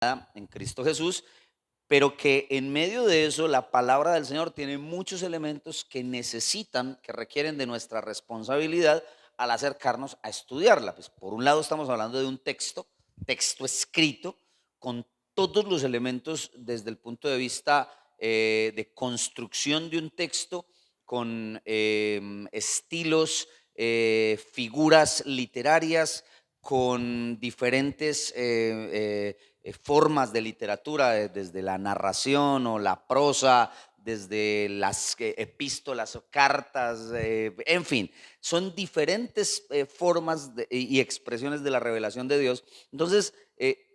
en Cristo Jesús, pero que en medio de eso la palabra del Señor tiene muchos elementos que necesitan, que requieren de nuestra responsabilidad al acercarnos a estudiarla. Pues por un lado estamos hablando de un texto escrito, con todos los elementos desde el punto de vista de construcción de un texto, con estilos, figuras literarias, con diferentes formas de literatura, desde la narración o la prosa, desde las epístolas o cartas, en fin, son diferentes formas y expresiones de la revelación de Dios. Entonces,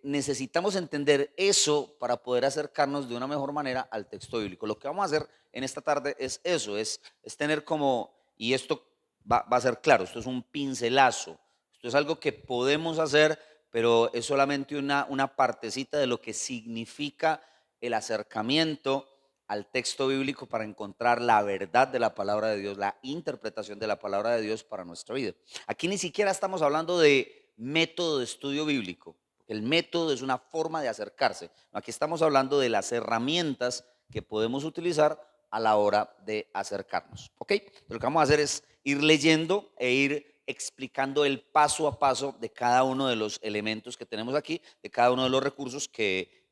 necesitamos entender eso para poder acercarnos de una mejor manera al texto bíblico. Lo que vamos a hacer en esta tarde es eso, es tener como, y esto va a ser claro, esto es un pincelazo, esto es algo que podemos hacer, pero es solamente una partecita de lo que significa el acercamiento al texto bíblico para encontrar la verdad de la palabra de Dios, la interpretación de la palabra de Dios para nuestra vida. Aquí ni siquiera estamos hablando de método de estudio bíblico. El método es una forma de acercarse. Aquí estamos hablando de las herramientas que podemos utilizar a la hora de acercarnos. ¿Ok? Lo que vamos a hacer es ir leyendo e ir explicando el paso a paso de cada uno de los elementos que tenemos aquí, de cada uno de los recursos que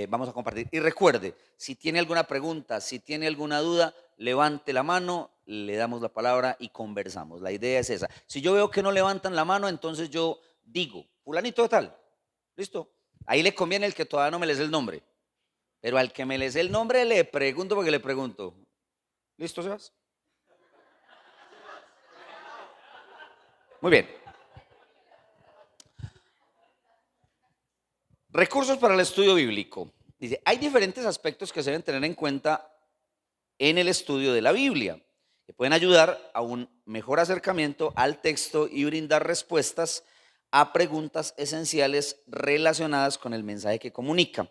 vamos a compartir. Y recuerde, si tiene alguna pregunta, si tiene alguna duda, levante la mano, le damos la palabra y conversamos. La idea es esa. Si yo veo que no levantan la mano, entonces yo digo, fulanito de tal, ¿listo? Ahí le conviene el que todavía no me les el nombre, pero al que me les el nombre le pregunto porque le pregunto. ¿Listo, Sebas? Muy bien. Recursos para el estudio bíblico. Dice, hay diferentes aspectos que se deben tener en cuenta en el estudio de la Biblia, que pueden ayudar a un mejor acercamiento al texto y brindar respuestas a preguntas esenciales relacionadas con el mensaje que comunica.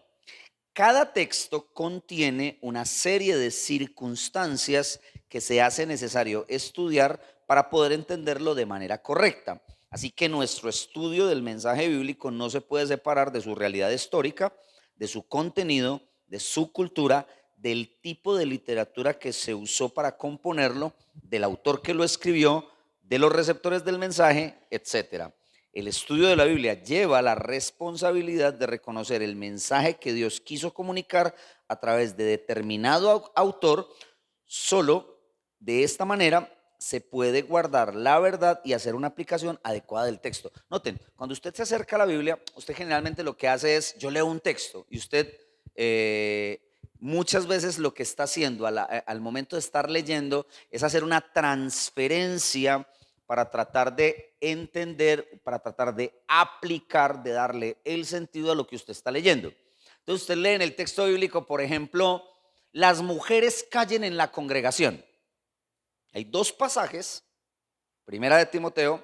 Cada texto contiene una serie de circunstancias que se hace necesario estudiar para poder entenderlo de manera correcta. Así que nuestro estudio del mensaje bíblico no se puede separar de su realidad histórica, de su contenido, de su cultura, del tipo de literatura que se usó para componerlo, del autor que lo escribió, de los receptores del mensaje, etcétera. El estudio de la Biblia lleva la responsabilidad de reconocer el mensaje que Dios quiso comunicar a través de determinado autor. Solo de esta manera se puede guardar la verdad y hacer una aplicación adecuada del texto. Noten, cuando usted se acerca a la Biblia, usted generalmente lo que hace es, yo leo un texto y usted muchas veces lo que está haciendo al momento de estar leyendo es hacer una transferencia para tratar de entender, para tratar de aplicar, de darle el sentido a lo que usted está leyendo. Entonces usted lee en el texto bíblico, por ejemplo, las mujeres callen en la congregación. Hay dos pasajes, primera de Timoteo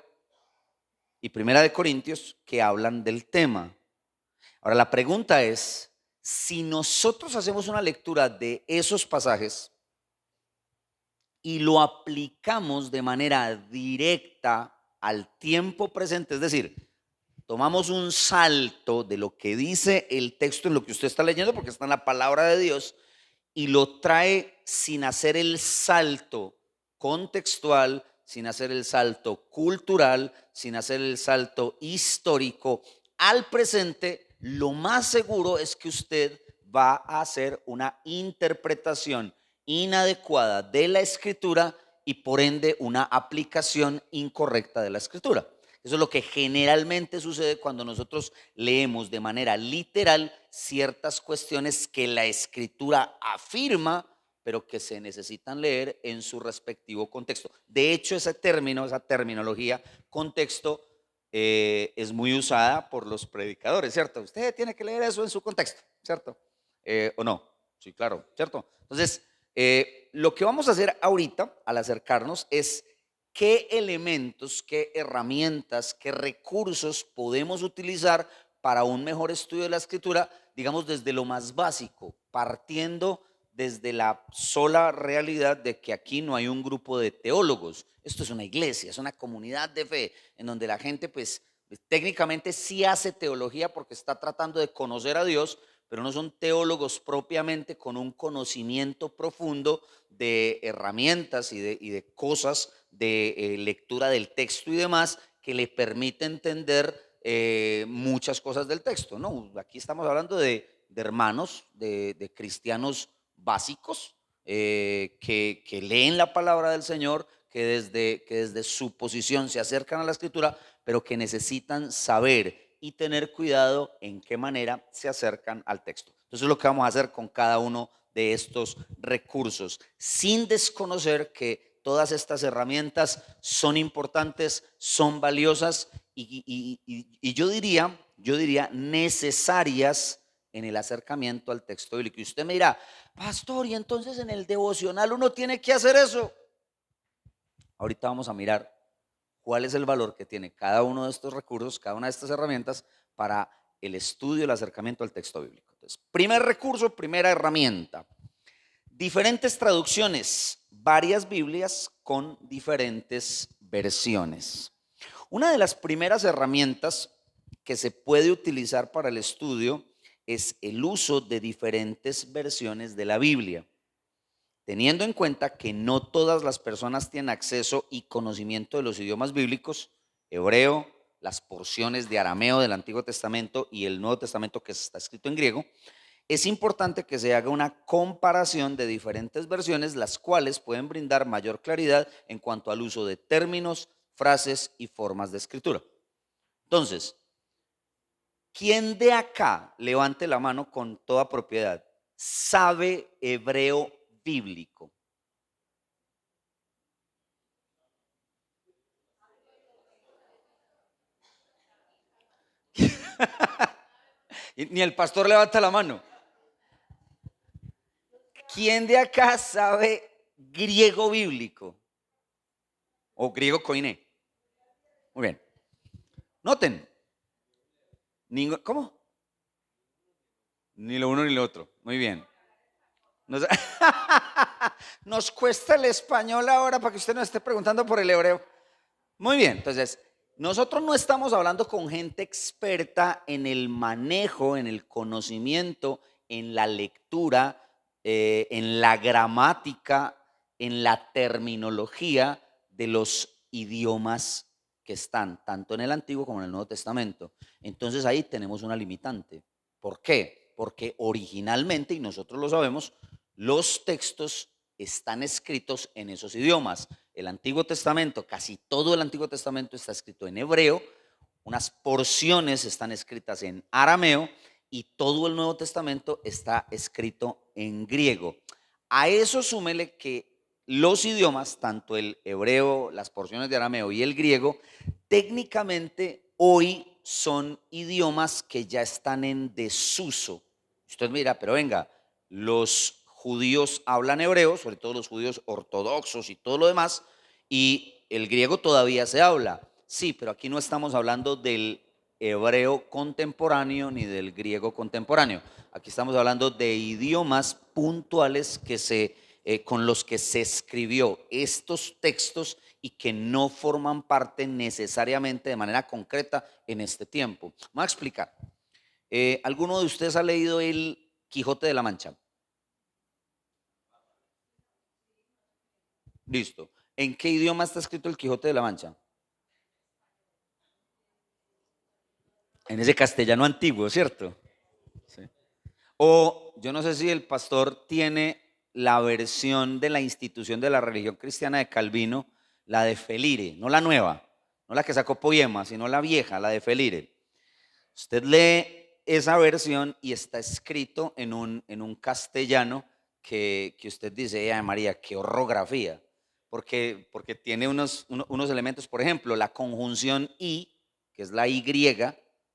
y primera de Corintios, que hablan del tema. Ahora la pregunta es, si nosotros hacemos una lectura de esos pasajes y lo aplicamos de manera directa al tiempo presente, es decir, tomamos un salto de lo que dice el texto en lo que usted está leyendo, porque está en la palabra de Dios, y lo trae sin hacer el salto contextual, sin hacer el salto cultural, sin hacer el salto histórico al presente, lo más seguro es que usted va a hacer una interpretación inadecuada de la escritura y por ende una aplicación incorrecta de la escritura. Eso es lo que generalmente sucede cuando nosotros leemos de manera literal ciertas cuestiones que la escritura afirma, pero que se necesitan leer en su respectivo contexto. De hecho, ese término, esa terminología, contexto, es muy usada por los predicadores, ¿cierto? Usted tiene que leer eso en su contexto, ¿cierto? ¿O no? Sí, claro, ¿cierto? Entonces, lo que vamos a hacer ahorita al acercarnos es qué elementos, qué herramientas, qué recursos podemos utilizar para un mejor estudio de la escritura, digamos desde lo más básico, partiendo desde la sola realidad de que aquí no hay un grupo de teólogos. Esto es una iglesia, es una comunidad de fe en donde la gente pues Técnicamente sí hace teología porque está tratando de conocer a Dios, pero no son teólogos propiamente con un conocimiento profundo de herramientas y de cosas de lectura del texto y demás que le permite entender muchas cosas del texto, ¿no? Aquí estamos hablando de hermanos, de cristianos básicos que leen la palabra del Señor, que desde su posición se acercan a la escritura, pero que necesitan saber y tener cuidado en qué manera se acercan al texto. Entonces es lo que vamos a hacer con cada uno de estos recursos, sin desconocer que todas estas herramientas son importantes, son valiosas y yo diría necesarias en el acercamiento al texto bíblico. Y usted me dirá, pastor, y entonces en el devocional uno tiene que hacer eso. Ahorita vamos a mirar cuál es el valor que tiene cada uno de estos recursos, cada una de estas herramientas para el estudio y el acercamiento al texto bíblico. Entonces, primer recurso, primera herramienta. Diferentes traducciones, varias Biblias con diferentes versiones. Una de las primeras herramientas que se puede utilizar para el estudio es el uso de diferentes versiones de la Biblia, teniendo en cuenta que no todas las personas tienen acceso y conocimiento de los idiomas bíblicos, hebreo, las porciones de arameo del Antiguo Testamento y el Nuevo Testamento que está escrito en griego. Es importante que se haga una comparación de diferentes versiones, las cuales pueden brindar mayor claridad en cuanto al uso de términos, frases y formas de escritura. Entonces, ¿quién de acá, levante la mano con toda propiedad, sabe hebreo bíblico? Ni el pastor levanta la mano. ¿Quién de acá sabe griego bíblico o griego koiné? Muy bien. Noten. ¿Cómo? Ni lo uno ni lo otro. Muy bien. Nos, nos cuesta el español ahora para que usted nos esté preguntando por el hebreo. Muy bien, entonces, nosotros no estamos hablando con gente experta en el manejo, en el conocimiento, en la lectura, en la gramática, en la terminología de los idiomas que están tanto en el Antiguo como en el Nuevo Testamento. Entonces ahí tenemos una limitante. ¿Por qué? Porque originalmente, y nosotros lo sabemos, los textos están escritos en esos idiomas. El Antiguo Testamento, casi todo el Antiguo Testamento está escrito en hebreo, unas porciones están escritas en arameo y todo el Nuevo Testamento está escrito en griego. A eso súmele que los idiomas, tanto el hebreo, las porciones de arameo y el griego, técnicamente hoy son idiomas que ya están en desuso. Usted mira, pero venga, los judíos hablan hebreo, sobre todo los judíos ortodoxos y todo lo demás, y el griego todavía se habla. Sí, pero aquí no estamos hablando del hebreo contemporáneo ni del griego contemporáneo. Aquí estamos hablando de idiomas puntuales con los que se escribió estos textos y que no forman parte necesariamente de manera concreta en este tiempo. Voy a explicar. ¿Alguno de ustedes ha leído el Quijote de la Mancha? Listo. ¿En qué idioma está escrito el Quijote de la Mancha? En ese castellano antiguo, ¿cierto? Sí. O yo no sé si el pastor tiene la versión de la institución de la religión cristiana de Calvino, la de Felire, no la nueva, no la que sacó Poema, sino la vieja, la de Felire. Usted lee esa versión y está escrito en un castellano que usted dice, ay María, qué orografía, porque tiene unos elementos, por ejemplo, la conjunción y, que es la Y,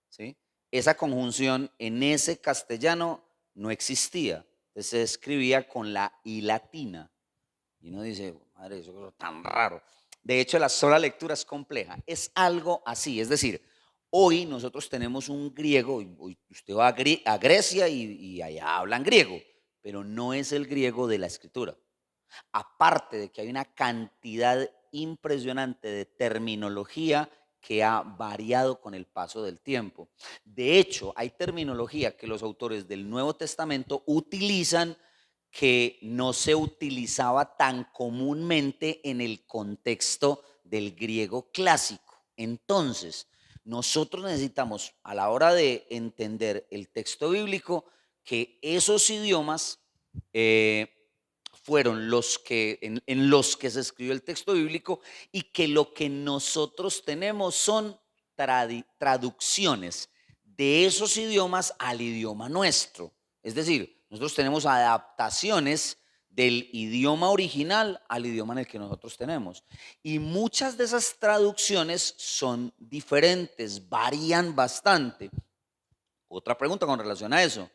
¿sí? Esa conjunción en ese castellano no existía, entonces se escribía con la I latina. Y uno dice, madre, eso es tan raro. De hecho, la sola lectura es compleja. Es algo así, es decir, hoy nosotros tenemos un griego, usted va a Grecia y allá hablan griego, pero no es el griego de la escritura. Aparte de que hay una cantidad impresionante de terminología que ha variado con el paso del tiempo. De hecho, hay terminología que los autores del Nuevo Testamento utilizan que no se utilizaba tan comúnmente en el contexto del griego clásico. Entonces, nosotros necesitamos, a la hora de entender el texto bíblico, que esos idiomas fueron los que, en los que se escribió el texto bíblico, y que lo que nosotros tenemos son traducciones de esos idiomas al idioma nuestro. Es decir, nosotros tenemos adaptaciones del idioma original al idioma en el que nosotros tenemos. Y muchas de esas traducciones son diferentes, varían bastante. Otra pregunta con relación a eso.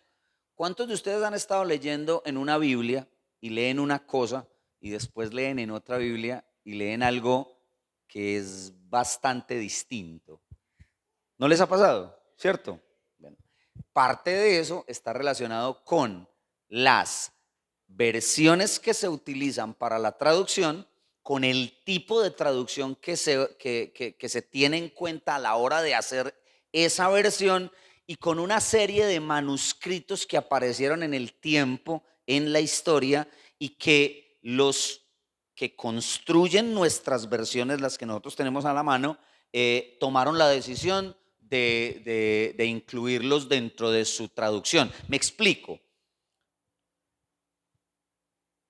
¿Cuántos de ustedes han estado leyendo en una Biblia y leen una cosa y después leen en otra Biblia y leen algo que es bastante distinto? ¿No les ha pasado? ¿Cierto? Bueno, parte de eso está relacionado con las versiones que se utilizan para la traducción, con el tipo de traducción que se tiene en cuenta a la hora de hacer esa versión, y con una serie de manuscritos que aparecieron en el tiempo, en la historia, y que los que construyen nuestras versiones, las que nosotros tenemos a la mano, tomaron la decisión de incluirlos dentro de su traducción. Me explico.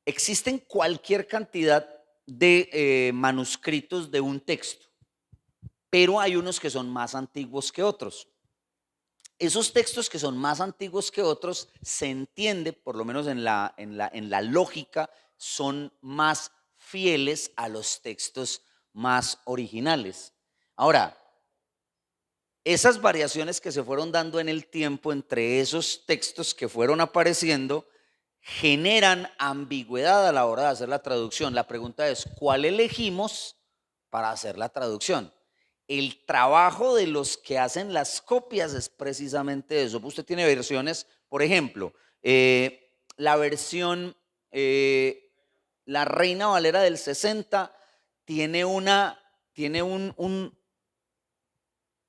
Existen cualquier cantidad de manuscritos de un texto, pero hay unos que son más antiguos que otros. Esos textos que son más antiguos que otros, se entiende, por lo menos en la lógica, son más fieles a los textos más originales. Ahora, esas variaciones que se fueron dando en el tiempo entre esos textos que fueron apareciendo generan ambigüedad a la hora de hacer la traducción. La pregunta es, ¿cuál elegimos para hacer la traducción? El trabajo de los que hacen las copias es precisamente eso. Usted tiene versiones, por ejemplo, la versión, la Reina Valera del 60 tiene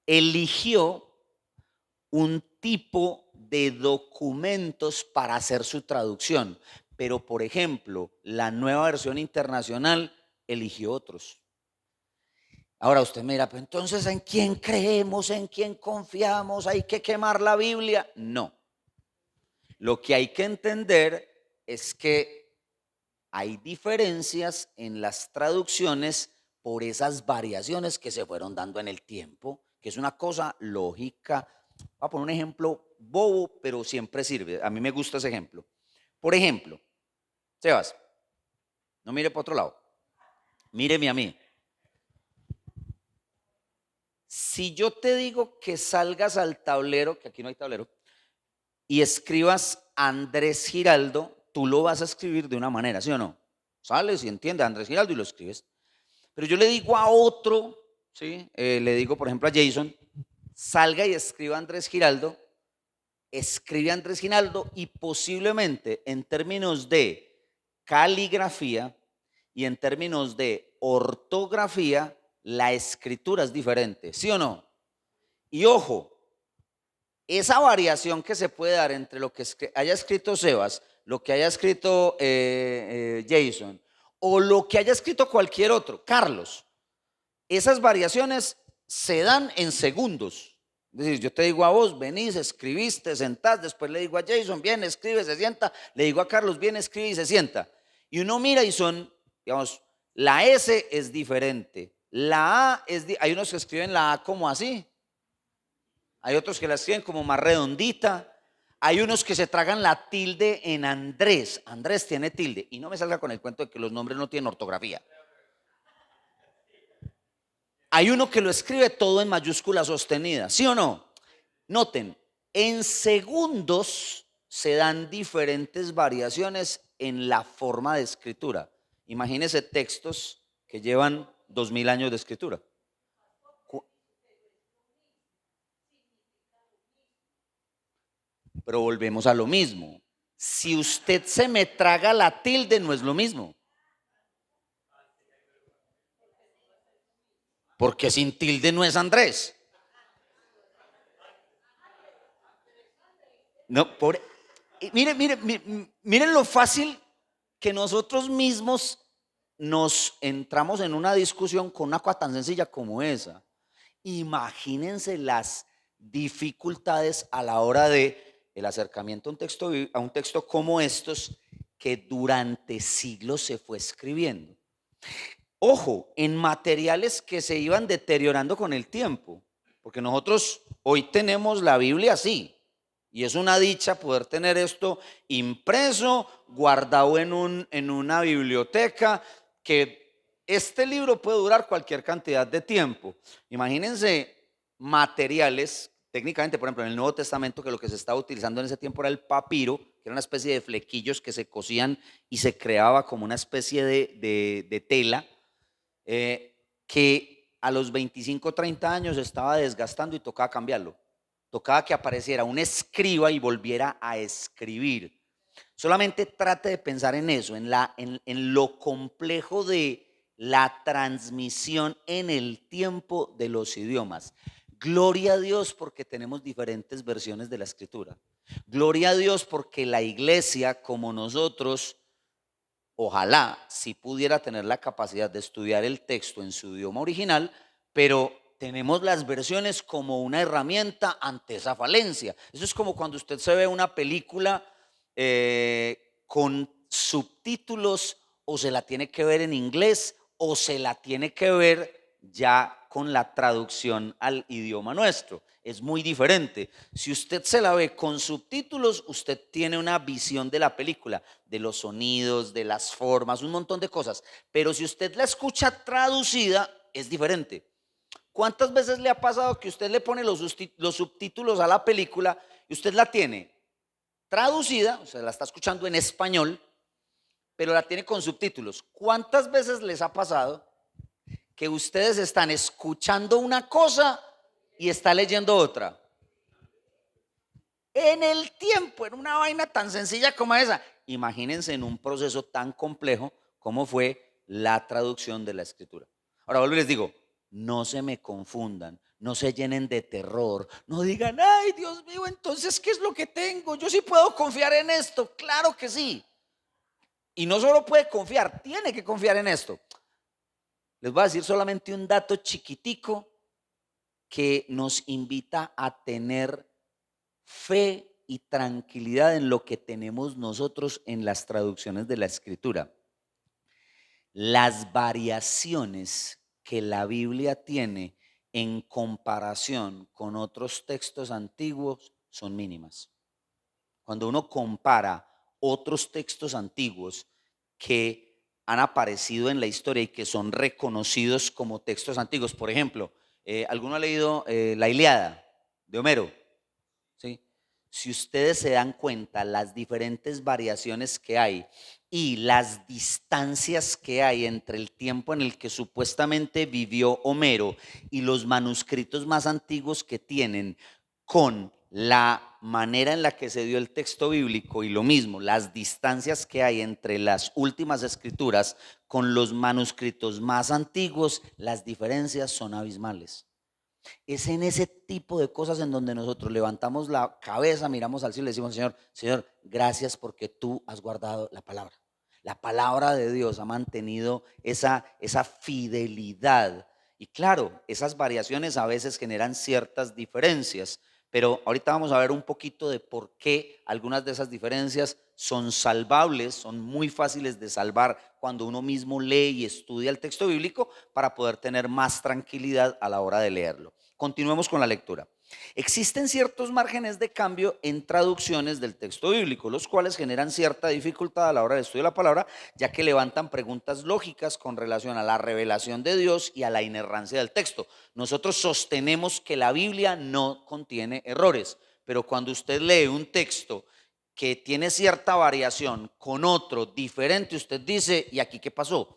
eligió un tipo de documentos para hacer su traducción, pero por ejemplo, la Nueva Versión Internacional eligió otros. Ahora usted me dirá, pues entonces, ¿en quién creemos? ¿En quién confiamos? ¿Hay que quemar la Biblia? No. Lo que hay que entender es que hay diferencias en las traducciones por esas variaciones que se fueron dando en el tiempo, que es una cosa lógica. Voy a poner un ejemplo bobo, pero siempre sirve. A mí me gusta ese ejemplo. Por ejemplo, Sebas, no mire para otro lado, míreme a mí. Si yo te digo que salgas al tablero, que aquí no hay tablero, y escribas Andrés Giraldo, tú lo vas a escribir de una manera, ¿sí o no? Sales y entiendes Andrés Giraldo y lo escribes. Pero yo le digo a otro, ¿sí? Le digo, por ejemplo, a Jason, salga y escriba Andrés Giraldo, escribe Andrés Giraldo, y posiblemente en términos de caligrafía y en términos de ortografía, la escritura es diferente, ¿sí o no? Y ojo, esa variación que se puede dar entre lo que haya escrito Sebas, lo que haya escrito Jason, o lo que haya escrito cualquier otro, Carlos, esas variaciones se dan en segundos. Es decir, yo te digo a vos, venís, escribís, te sentás, después le digo a Jason, viene, escribe, se sienta, le digo a Carlos, viene, escribe y se sienta. Y uno mira y son, digamos, la S es diferente, la A hay unos que escriben la A como así, hay otros que la escriben como más redondita, hay unos que se tragan la tilde en Andrés. Andrés tiene tilde, y no me salga con el cuento de que los nombres no tienen ortografía. Hay uno que lo escribe todo en mayúscula sostenida, ¿sí o no? Noten, en segundos se dan diferentes variaciones en la forma de escritura. Imagínense textos que llevan 2000 años de escritura. Pero volvemos a lo mismo. Si usted se me traga la tilde, no es lo mismo. porque sin tilde no es Andrés. No, pobre. Miren lo fácil que nosotros mismos nos entramos en una discusión con una cosa tan sencilla como esa. Imagínense las dificultades a la hora de el acercamiento a un texto como estos que durante siglos se fue escribiendo. Ojo, en materiales que se iban deteriorando con el tiempo, porque nosotros hoy tenemos la Biblia así, y es una dicha poder tener esto impreso, guardado en una biblioteca, que este libro puede durar cualquier cantidad de tiempo. Imagínense materiales, técnicamente, por ejemplo, en el Nuevo Testamento, que lo que se estaba utilizando en ese tiempo era el papiro, que era una especie de flequillos que se cosían y se creaba como una especie de tela, que a los 25 o 30 años estaba desgastando y tocaba cambiarlo. Tocaba que apareciera un escriba y volviera a escribir. Solamente trate de pensar en eso, en lo complejo de la transmisión en el tiempo de los idiomas. Gloria a Dios porque tenemos diferentes versiones de la escritura. Gloria a Dios porque la iglesia, como nosotros, ojalá si pudiera tener la capacidad de estudiar el texto en su idioma original, pero tenemos las versiones como una herramienta ante esa falencia. Eso es como cuando usted se ve una película con subtítulos, o se la tiene que ver en inglés o se la tiene que ver ya con la traducción al idioma nuestro. Es muy diferente. Si usted se la ve con subtítulos, usted tiene una visión de la película, de los sonidos, de las formas, un montón de cosas. Pero si usted la escucha traducida, es diferente. ¿Cuántas veces le ha pasado que usted le pone los subtítulos a la película y usted la tiene traducida, o sea, la está escuchando en español, pero la tiene con subtítulos? ¿Cuántas veces les ha pasado que ustedes están escuchando una cosa y está leyendo otra? En el tiempo, en una vaina tan sencilla como esa. Imagínense en un proceso tan complejo como fue la traducción de la escritura. Ahora vuelvo y les digo, no se me confundan, no se llenen de terror, no digan, ay Dios mío, entonces ¿qué es lo que tengo? Yo sí puedo confiar en esto, claro que sí. Y no solo puede confiar, tiene que confiar en esto. Les voy a decir solamente un dato chiquitico que nos invita a tener fe y tranquilidad en lo que tenemos nosotros en las traducciones de la escritura. Las variaciones que la Biblia tiene en comparación con otros textos antiguos son mínimas. Cuando uno compara otros textos antiguos que han aparecido en la historia y que son reconocidos como textos antiguos, por ejemplo, ¿alguno ha leído la Ilíada de Homero? ¿Sí? Si ustedes se dan cuenta las diferentes variaciones que hay y las distancias que hay entre el tiempo en el que supuestamente vivió Homero y los manuscritos más antiguos que tienen con la manera en la que se dio el texto bíblico, y lo mismo, las distancias que hay entre las últimas escrituras con los manuscritos más antiguos, las diferencias son abismales. Es en ese tipo de cosas en donde nosotros levantamos la cabeza, miramos al cielo y le decimos, Señor, Señor, gracias porque tú has guardado la palabra. La palabra de Dios ha mantenido esa fidelidad. Y claro, esas variaciones a veces generan ciertas diferencias, pero ahorita vamos a ver un poquito de por qué algunas de esas diferencias son salvables, son muy fáciles de salvar cuando uno mismo lee y estudia el texto bíblico para poder tener más tranquilidad a la hora de leerlo. Continuemos con la lectura. Existen ciertos márgenes de cambio en traducciones del texto bíblico, los cuales generan cierta dificultad a la hora del estudio de la palabra, ya que levantan preguntas lógicas con relación a la revelación de Dios y a la inerrancia del texto. Nosotros sostenemos que la Biblia no contiene errores, pero cuando usted lee un texto que tiene cierta variación con otro diferente, usted dice, ¿y aquí qué pasó?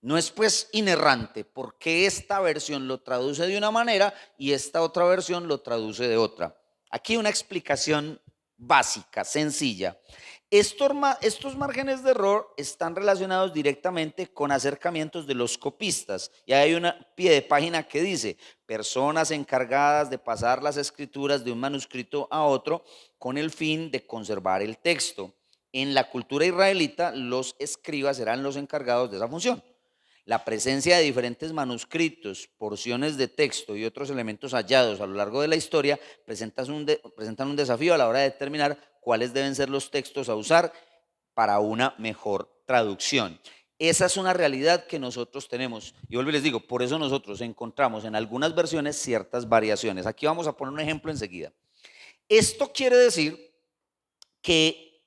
No es pues inerrante, porque esta versión lo traduce de una manera y esta otra versión lo traduce de otra. Aquí una explicación básica, sencilla. Estos márgenes de error están relacionados directamente con acercamientos de los copistas. Y hay una pie de página que dice, personas encargadas de pasar las escrituras de un manuscrito a otro con el fin de conservar el texto. En la cultura israelita, los escribas eran los encargados de esa función. La presencia de diferentes manuscritos, porciones de texto y otros elementos hallados a lo largo de la historia presentan un desafío a la hora de determinar cuáles deben ser los textos a usar para una mejor traducción. Esa es una realidad que nosotros tenemos. Y vuelvo y les digo, por eso nosotros encontramos en algunas versiones ciertas variaciones. Aquí vamos a poner un ejemplo enseguida. Esto quiere decir que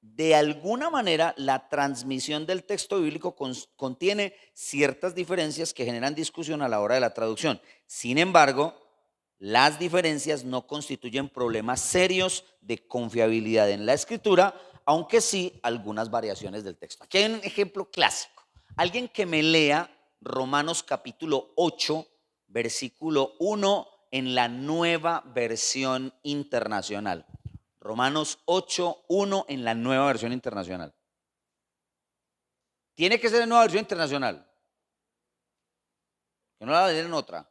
de alguna manera la transmisión del texto bíblico contiene ciertas diferencias que generan discusión a la hora de la traducción. Sin embargo, las diferencias no constituyen problemas serios de confiabilidad en la escritura, aunque sí algunas variaciones del texto. Aquí hay un ejemplo clásico. Alguien que me lea Romanos capítulo 8, versículo 1 en la Nueva Versión Internacional. Romanos 8, 1 en la Nueva Versión Internacional. Tiene que ser en Nueva Versión Internacional. Que no la va a leer en otra.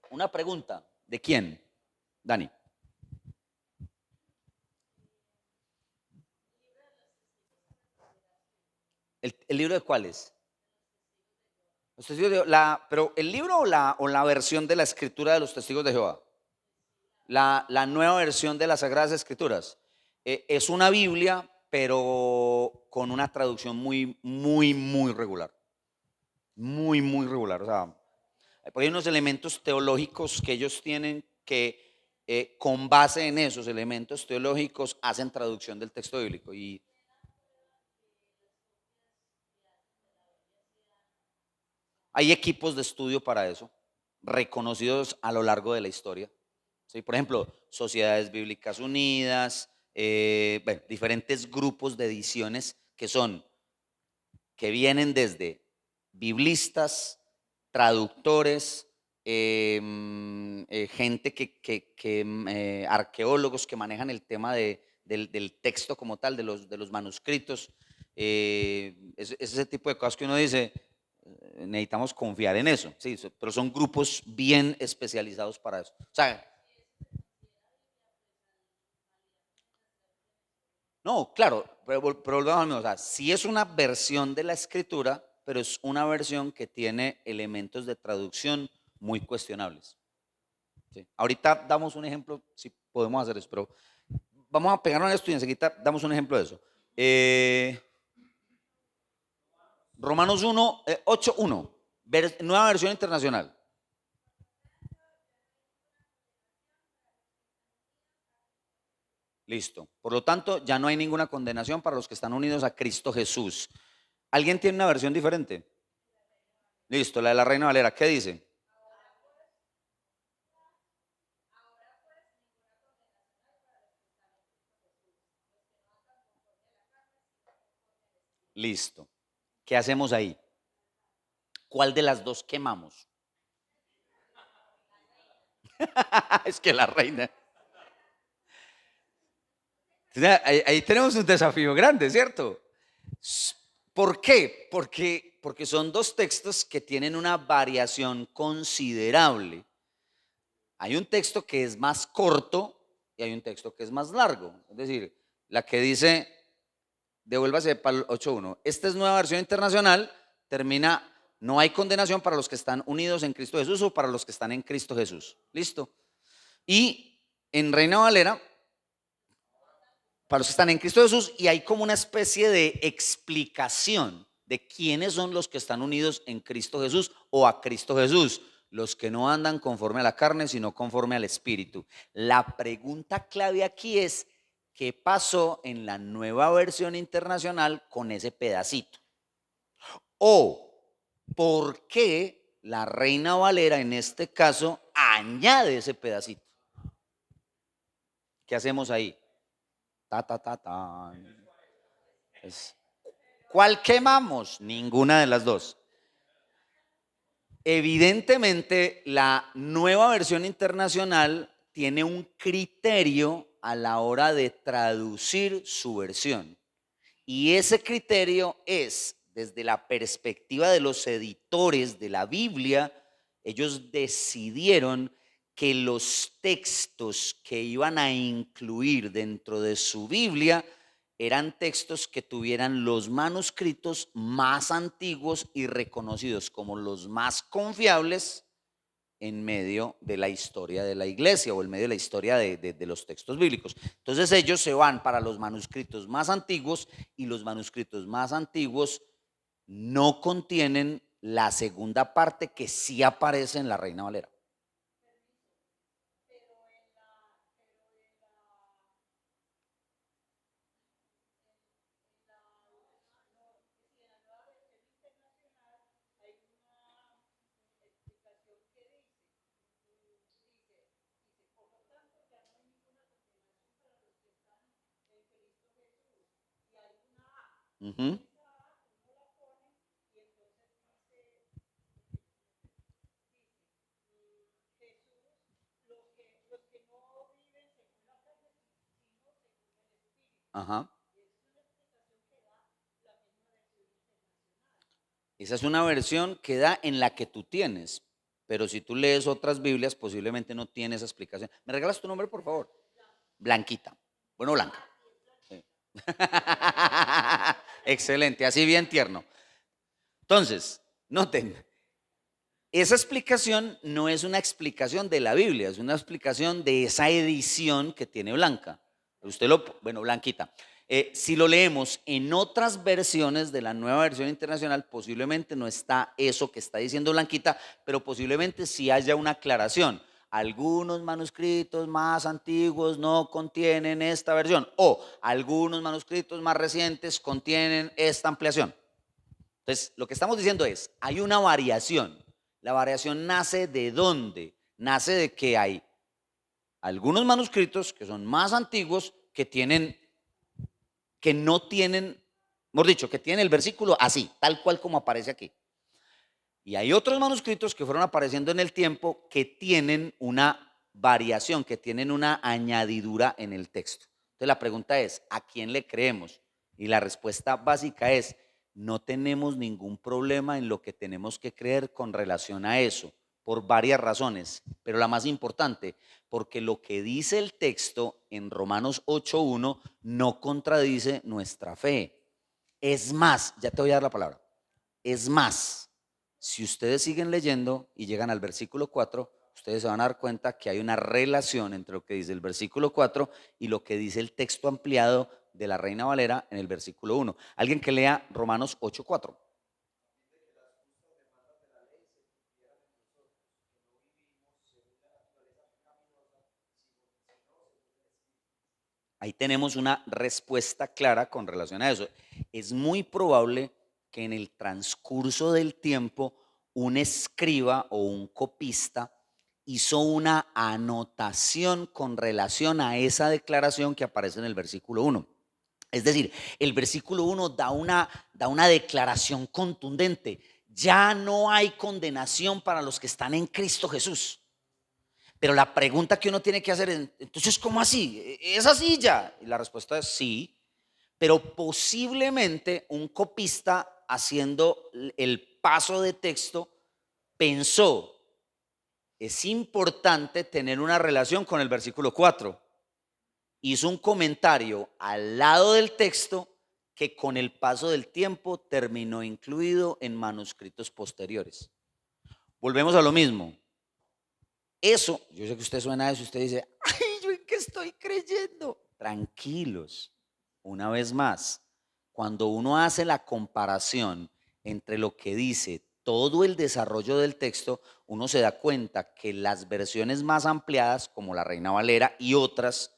Una pregunta. ¿De quién? Dani. ¿El libro de cuáles? Los testigos de Jehová. ¿Pero el libro o la versión de la escritura de los testigos de Jehová? La nueva versión de las Sagradas Escrituras. Es una Biblia, pero con una traducción muy regular. Muy regular. O sea, hay unos elementos teológicos que ellos tienen que, con base en esos elementos teológicos, hacen traducción del texto bíblico. Y hay equipos de estudio para eso, reconocidos a lo largo de la historia. ¿Sí? Por ejemplo, Sociedades Bíblicas Unidas, bueno, diferentes grupos de ediciones que vienen desde biblistas, traductores, gente arqueólogos que manejan el tema del texto como tal, de los manuscritos. Es ese tipo de cosas que uno dice, necesitamos confiar en eso, sí, pero son grupos bien especializados para eso. O sea, no, claro, pero volvemos al mismo, o sea, sí es una versión de la escritura, pero es una versión que tiene elementos de traducción muy cuestionables. ¿Sí? Ahorita damos un ejemplo, si podemos hacer eso, pero vamos a pegarnos en esto y enseguida damos un ejemplo de eso. Romanos 1, 8, 1, nueva versión internacional. Listo. Por lo tanto, ya no hay ninguna condenación para los que están unidos a Cristo Jesús. ¿Alguien tiene una versión diferente? Listo, la de la Reina Valera. ¿Qué dice? Listo. ¿Qué hacemos ahí? ¿Cuál de las dos quemamos? Es que la reina. Ahí tenemos un desafío grande, ¿cierto? ¿Por qué? Porque son dos textos que tienen una variación considerable. Hay un texto que es más corto y hay un texto que es más largo. Es decir, la que dice, devuélvase para el 8.1. Esta es nueva versión internacional, termina, no hay condenación para los que están unidos en Cristo Jesús o para los que están en Cristo Jesús. ¿Listo? Y en Reina Valera, para los que están en Cristo Jesús, y hay como una especie de explicación de quiénes son los que están unidos en Cristo Jesús o a Cristo Jesús, los que no andan conforme a la carne, sino conforme al Espíritu. La pregunta clave aquí es, ¿qué pasó en la nueva versión internacional con ese pedacito? O, ¿por qué la Reina Valera en este caso añade ese pedacito? ¿Qué hacemos ahí? ¿Cuál quemamos? Ninguna de las dos. Evidentemente, la nueva versión internacional tiene un criterio a la hora de traducir su versión. Y ese criterio es, desde la perspectiva de los editores de la Biblia, ellos decidieron que los textos que iban a incluir dentro de su Biblia eran textos que tuvieran los manuscritos más antiguos y reconocidos como los más confiables en medio de la historia de la iglesia o en medio de la historia de los textos bíblicos. Entonces ellos se van para los manuscritos más antiguos y los manuscritos más antiguos no contienen la segunda parte que sí aparece en la Reina Valera. Uh-huh. Ajá. Esa es una versión que da en la que tú tienes, pero si tú lees otras Biblias, posiblemente no tiene esa explicación. ¿Me regalas tu nombre, por favor? Blanquita. Bueno, Blanca. Sí. Excelente, así bien tierno. Entonces, noten, esa explicación no es una explicación de la Biblia, es una explicación de esa edición que tiene Blanca. Bueno, Blanquita. Si lo leemos en otras versiones de la nueva versión internacional, posiblemente no está eso que está diciendo Blanquita, pero posiblemente sí haya una aclaración. Algunos manuscritos más antiguos no contienen esta versión o algunos manuscritos más recientes contienen esta ampliación. Entonces, lo que estamos diciendo es, hay una variación. La variación nace ¿de dónde? Nace de que hay algunos manuscritos que son más antiguos que no tienen, mejor dicho, que tienen el versículo así, tal cual como aparece aquí. Y hay otros manuscritos que fueron apareciendo en el tiempo que tienen una variación, que tienen una añadidura en el texto. Entonces la pregunta es, ¿a quién le creemos? Y la respuesta básica es, no tenemos ningún problema en lo que tenemos que creer con relación a eso, por varias razones, pero la más importante, porque lo que dice el texto en Romanos 8:1 no contradice nuestra fe. Es más, ya te voy a dar la palabra, es más, si ustedes siguen leyendo y llegan al versículo 4, ustedes se van a dar cuenta que hay una relación entre lo que dice el versículo 4 y lo que dice el texto ampliado de la Reina Valera en el versículo 1. Alguien que lea Romanos 8:4. Ahí tenemos una respuesta clara con relación a eso. Es muy probable que en el transcurso del tiempo un escriba o un copista hizo una anotación con relación a esa declaración que aparece en el versículo 1. Es decir, el versículo 1 da una declaración contundente. Ya no hay condenación para los que están en Cristo Jesús. Pero la pregunta que uno tiene que hacer es, entonces, ¿cómo así? ¿Es así ya? Y la respuesta es sí, pero posiblemente un copista haciendo el paso de texto pensó, es importante tener una relación con el versículo 4. Hizo un comentario al lado del texto que con el paso del tiempo terminó incluido en manuscritos posteriores. Volvemos a lo mismo. Eso, yo sé que usted suena a eso y usted dice, ay, ¿yo en qué estoy creyendo? Tranquilos, una vez más, cuando uno hace la comparación entre lo que dice todo el desarrollo del texto, uno se da cuenta que las versiones más ampliadas, como la Reina Valera y otras,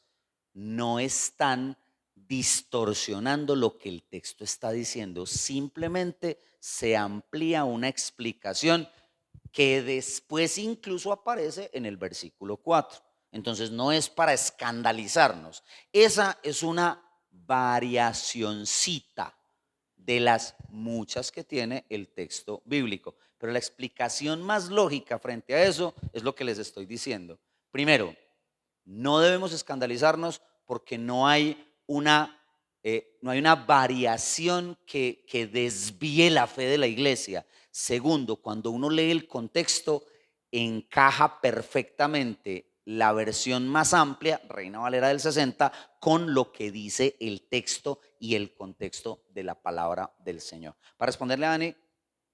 no están distorsionando lo que el texto está diciendo, simplemente se amplía una explicación que después incluso aparece en el versículo 4. Entonces no es para escandalizarnos. Esa es una variacioncita de las muchas que tiene el texto bíblico. Pero la explicación más lógica frente a eso es lo que les estoy diciendo. Primero, no debemos escandalizarnos porque no hay una variación que desvíe la fe de la iglesia. Segundo, cuando uno lee el contexto, encaja perfectamente la versión más amplia, Reina Valera del 60, con lo que dice el texto y el contexto de la palabra del Señor. Para responderle a Dani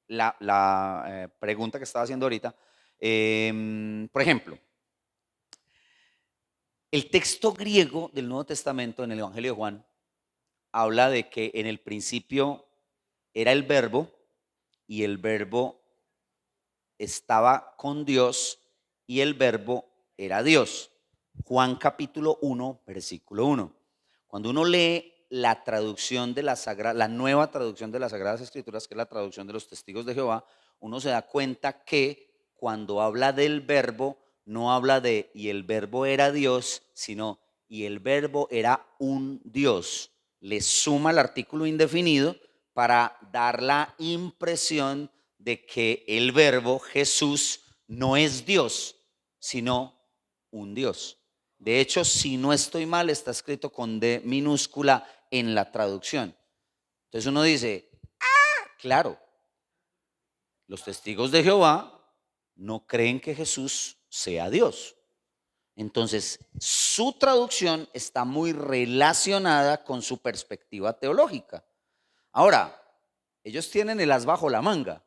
la pregunta que estaba haciendo ahorita, por ejemplo, el texto griego del Nuevo Testamento en el Evangelio de Juan habla de que en el principio era el verbo y el verbo estaba con Dios y el verbo era Dios. Juan capítulo 1, versículo 1. Cuando uno lee la traducción de la nueva traducción de las Sagradas Escrituras, que es la traducción de los Testigos de Jehová, uno se da cuenta que cuando habla del verbo, no habla de y el verbo era Dios, sino y el verbo era un Dios. Le suma el artículo indefinido para dar la impresión de que el verbo Jesús no es Dios, sino un Dios. De hecho, si no estoy mal, está escrito con D minúscula en la traducción. Entonces uno dice, claro, los testigos de Jehová no creen que Jesús sea Dios. Entonces, su traducción está muy relacionada con su perspectiva teológica. Ahora, ellos tienen el as bajo la manga.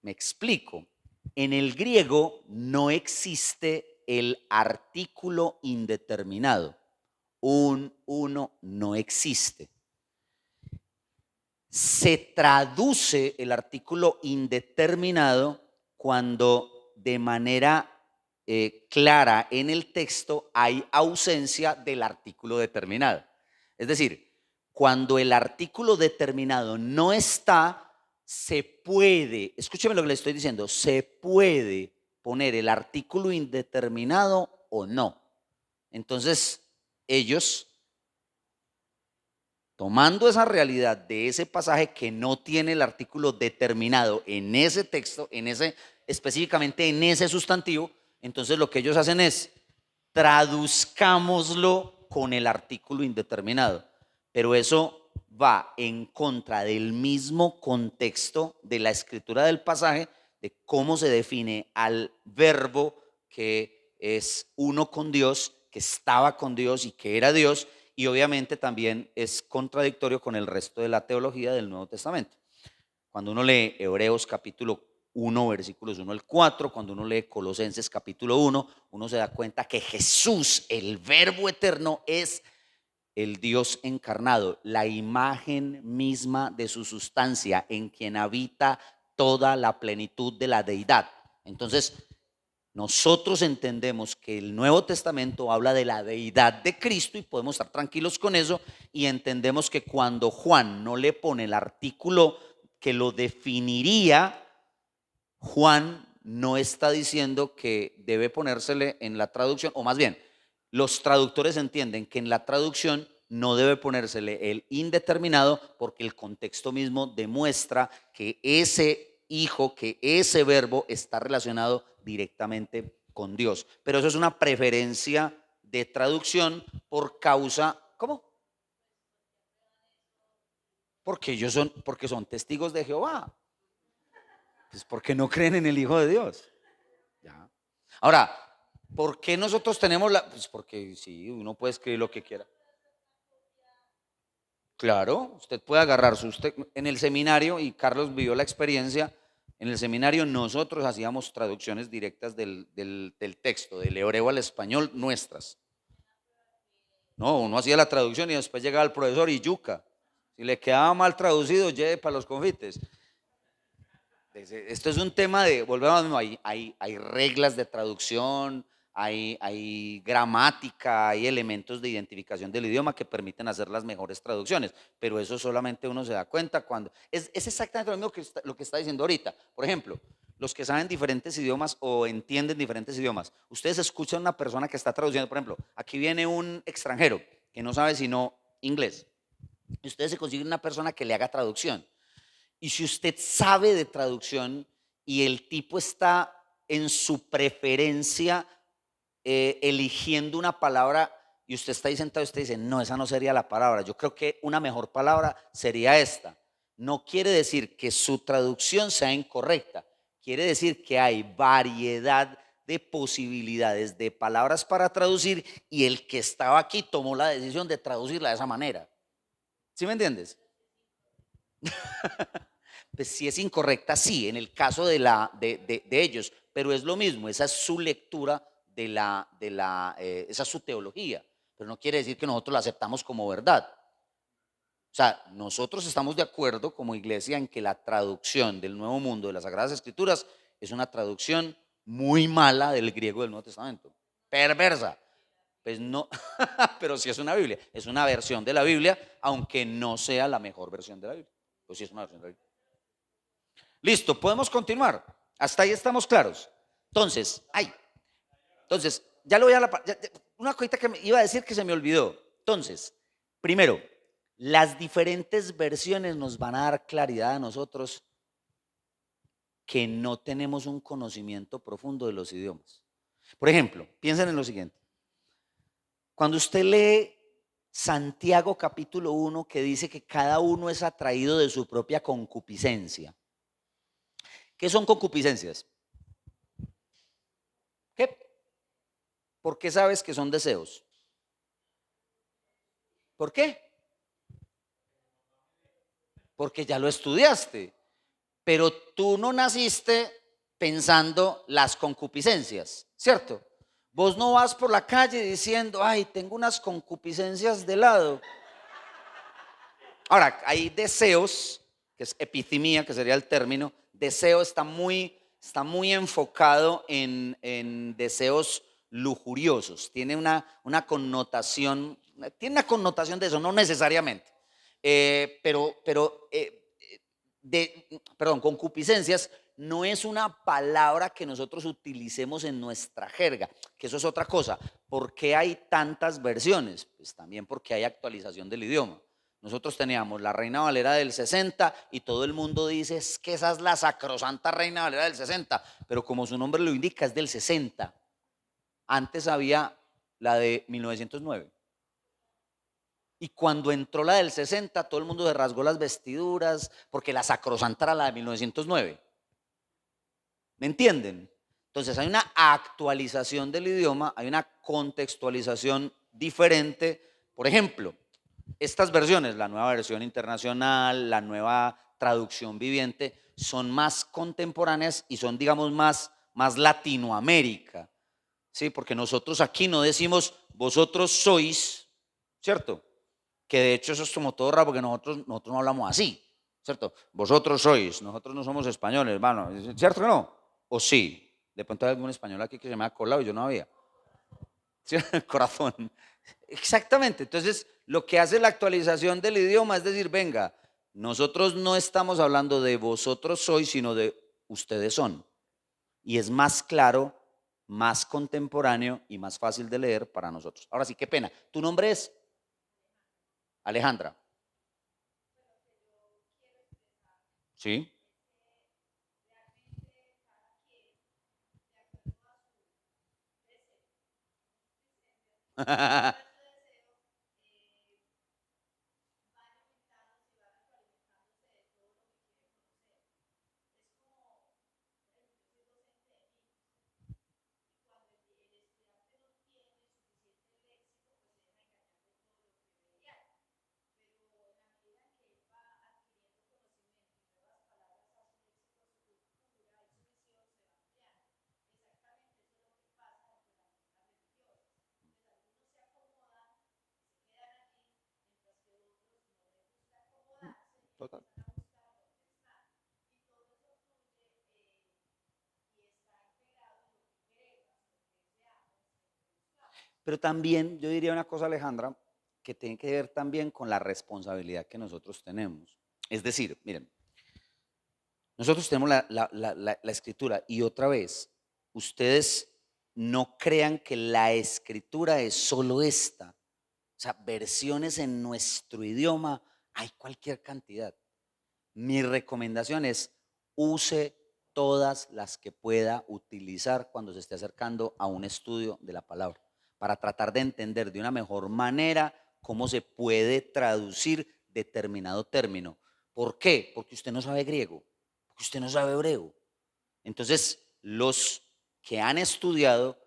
Me explico. En el griego no existe el artículo indeterminado. Un, uno, no existe. Se traduce el artículo indeterminado cuando de manera clara en el texto hay ausencia del artículo determinado. Es decir, cuando el artículo determinado no está, se puede, escúcheme lo que le estoy diciendo, se puede poner el artículo indeterminado o no. Entonces, ellos, tomando esa realidad de ese pasaje que no tiene el artículo determinado en ese texto, específicamente en ese sustantivo, entonces lo que ellos hacen es traduzcámoslo con el artículo indeterminado. Pero eso va en contra del mismo contexto de la escritura del pasaje, de cómo se define al verbo que es uno con Dios, que estaba con Dios y que era Dios, y obviamente también es contradictorio con el resto de la teología del Nuevo Testamento. Cuando uno lee Hebreos capítulo 1, versículos 1 al 4, cuando uno lee Colosenses capítulo 1, uno se da cuenta que Jesús, el verbo eterno, es el Dios encarnado, la imagen misma de su sustancia, en quien habita toda la plenitud de la deidad. Entonces, nosotros entendemos que el Nuevo Testamento habla de la deidad de Cristo y podemos estar tranquilos con eso, y entendemos que cuando Juan no le pone el artículo que lo definiría, Juan no está diciendo que debe ponérsele en la traducción, o más bien, los traductores entienden que en la traducción no debe ponérsele el indeterminado porque el contexto mismo demuestra que ese hijo, que ese verbo está relacionado directamente con Dios. Pero eso es una preferencia de traducción por causa, ¿cómo? Porque son testigos de Jehová. Pues porque no creen en el Hijo de Dios. ¿Ya? Ahora, ¿por qué nosotros tenemos Pues porque sí, uno puede escribir lo que quiera. Claro, usted puede agarrar en el seminario, y Carlos vivió la experiencia, en el seminario nosotros hacíamos traducciones directas del texto, del hebreo al español, nuestras. No, uno hacía la traducción y después llegaba el profesor y yuca. Si le quedaba mal traducido, lleve para los confites. Esto es un tema de, volvemos, hay reglas de traducción, hay gramática, hay elementos de identificación del idioma que permiten hacer las mejores traducciones, pero eso solamente uno se da cuenta cuando, es exactamente lo mismo que lo que está diciendo ahorita. Por ejemplo, los que saben diferentes idiomas o entienden diferentes idiomas, ustedes escuchan a una persona que está traduciendo, por ejemplo, aquí viene un extranjero que no sabe sino inglés, y ustedes se consiguen una persona que le haga traducción. Y si usted sabe de traducción y el tipo está en su preferencia eligiendo una palabra y usted está ahí sentado y usted dice, no, esa no sería la palabra. Yo creo que una mejor palabra sería esta. No quiere decir que su traducción sea incorrecta. Quiere decir que hay variedad de posibilidades de palabras para traducir y el que estaba aquí tomó la decisión de traducirla de esa manera. ¿Sí me entiendes? Pues si es incorrecta, sí, en el caso de ellos, pero es lo mismo, esa es su lectura esa es su teología, pero no quiere decir que nosotros la aceptamos como verdad. O sea, nosotros estamos de acuerdo como iglesia en que la traducción del Nuevo Mundo de las Sagradas Escrituras es una traducción muy mala del griego del Nuevo Testamento, perversa. Pues no, pero sí es una Biblia, es una versión de la Biblia, aunque no sea la mejor versión de la Biblia. Pues sí es una versión de la Biblia. Listo, podemos continuar. Hasta ahí estamos claros. Entonces, ya lo voy a una cosita que me iba a decir que se me olvidó. Entonces, primero, las diferentes versiones nos van a dar claridad a nosotros que no tenemos un conocimiento profundo de los idiomas. Por ejemplo, piensen en lo siguiente. Cuando usted lee Santiago capítulo 1, que dice que cada uno es atraído de su propia concupiscencia. ¿Qué son concupiscencias? ¿Qué? ¿Por qué sabes que son deseos? ¿Por qué? Porque ya lo estudiaste. Pero tú no naciste pensando las concupiscencias, ¿cierto? Vos no vas por la calle diciendo, ay, tengo unas concupiscencias de lado. Ahora, hay deseos, que es epitimía, que sería el término. Deseo está muy enfocado en deseos lujuriosos. Tiene una connotación de eso, no necesariamente. Perdón, concupiscencias no es una palabra que nosotros utilicemos en nuestra jerga, que eso es otra cosa. ¿Por qué hay tantas versiones? Pues también porque hay actualización del idioma. Nosotros teníamos la Reina Valera del 60 y todo el mundo dice es que esa es la sacrosanta Reina Valera del 60, pero como su nombre lo indica es del 60. Antes había la de 1909. Y cuando entró la del 60, todo el mundo se rasgó las vestiduras porque la sacrosanta era la de 1909. ¿Me entienden? Entonces hay una actualización del idioma, hay una contextualización diferente. Por ejemplo, estas versiones, la nueva versión internacional, la nueva traducción viviente, son más contemporáneas y son, digamos, más Latinoamérica. ¿Sí? Porque nosotros aquí no decimos vosotros sois, ¿cierto? Que de hecho eso es como todo raro porque nosotros no hablamos así, ¿cierto? Vosotros sois, nosotros no somos españoles, hermano, ¿cierto que no? ¿O sí? De pronto hay algún español aquí que se me ha colado y yo no había. ¿Sí? Corazón. Exactamente, entonces lo que hace la actualización del idioma es decir, venga, nosotros no estamos hablando de vosotros sois, sino de ustedes son. Y es más claro, más contemporáneo y más fácil de leer para nosotros. Ahora sí, qué pena. ¿Tu nombre es? Alejandra. ¿Sí? Total. Pero también yo diría una cosa, Alejandra, que tiene que ver también con la responsabilidad que nosotros tenemos. Es decir, miren, nosotros tenemos la escritura y otra vez, ustedes no crean que la escritura es solo esta. O sea, versiones en nuestro idioma hay cualquier cantidad. Mi recomendación es use todas las que pueda utilizar cuando se esté acercando a un estudio de la palabra, para tratar de entender de una mejor manera cómo se puede traducir determinado término. ¿Por qué? Porque usted no sabe griego, porque usted no sabe hebreo. Entonces, los que han estudiado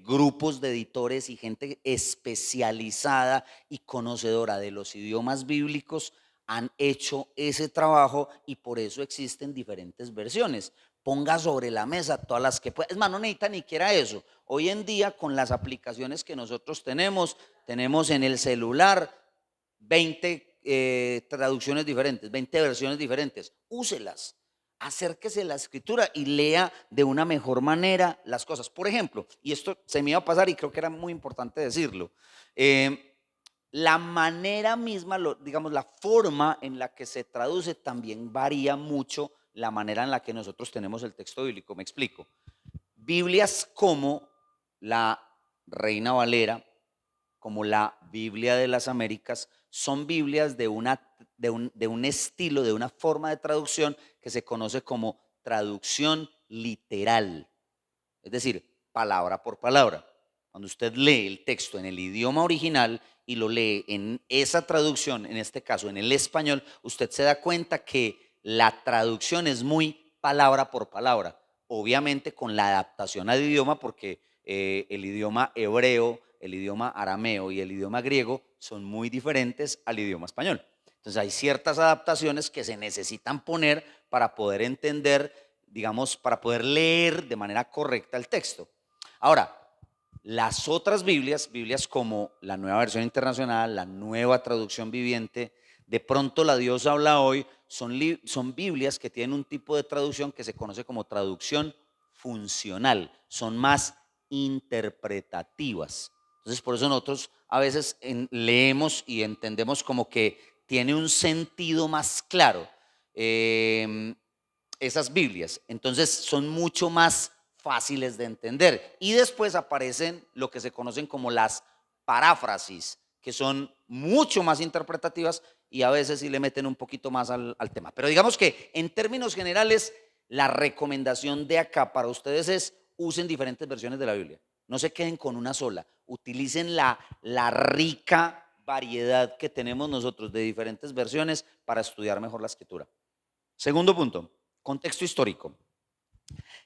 grupos de editores y gente especializada y conocedora de los idiomas bíblicos han hecho ese trabajo y por eso existen diferentes versiones. Ponga sobre la mesa todas las que pueda. Es más, no necesita ni siquiera eso. Hoy en día, con las aplicaciones que nosotros tenemos en el celular 20 traducciones diferentes, 20 versiones diferentes. Úselas, acérquese a la escritura y lea de una mejor manera las cosas. Por ejemplo, y esto se me iba a pasar y creo que era muy importante decirlo, la manera misma, digamos, la forma en la que se traduce también varía mucho la manera en la que nosotros tenemos el texto bíblico. Me explico. Biblias como la Reina Valera, como la Biblia de las Américas, son Biblias de un estilo, de una forma de traducción que se conoce como traducción literal, es decir, palabra por palabra. Cuando usted lee el texto en el idioma original y lo lee en esa traducción, en este caso en el español, usted se da cuenta que la traducción es muy palabra por palabra, obviamente con la adaptación al idioma, porque el idioma hebreo, el idioma arameo y el idioma griego son muy diferentes al idioma español. Entonces hay ciertas adaptaciones que se necesitan poner para poder entender, digamos, para poder leer de manera correcta el texto. Ahora, las otras Biblias, Biblias como la Nueva Versión Internacional, la Nueva Traducción Viviente, de pronto la Dios habla hoy, son Biblias que tienen un tipo de traducción que se conoce como traducción funcional, son más interpretativas. Entonces, por eso nosotros a veces leemos y entendemos como que tiene un sentido más claro esas Biblias. Entonces, son mucho más fáciles de entender. Y después aparecen lo que se conocen como las paráfrasis, que son mucho más interpretativas y a veces sí le meten un poquito más al tema. Pero digamos que en términos generales, la recomendación de acá para ustedes es usen diferentes versiones de la Biblia. No se queden con una sola. Utilicen la rica variedad que tenemos nosotros de diferentes versiones para estudiar mejor la escritura. Segundo punto, contexto histórico.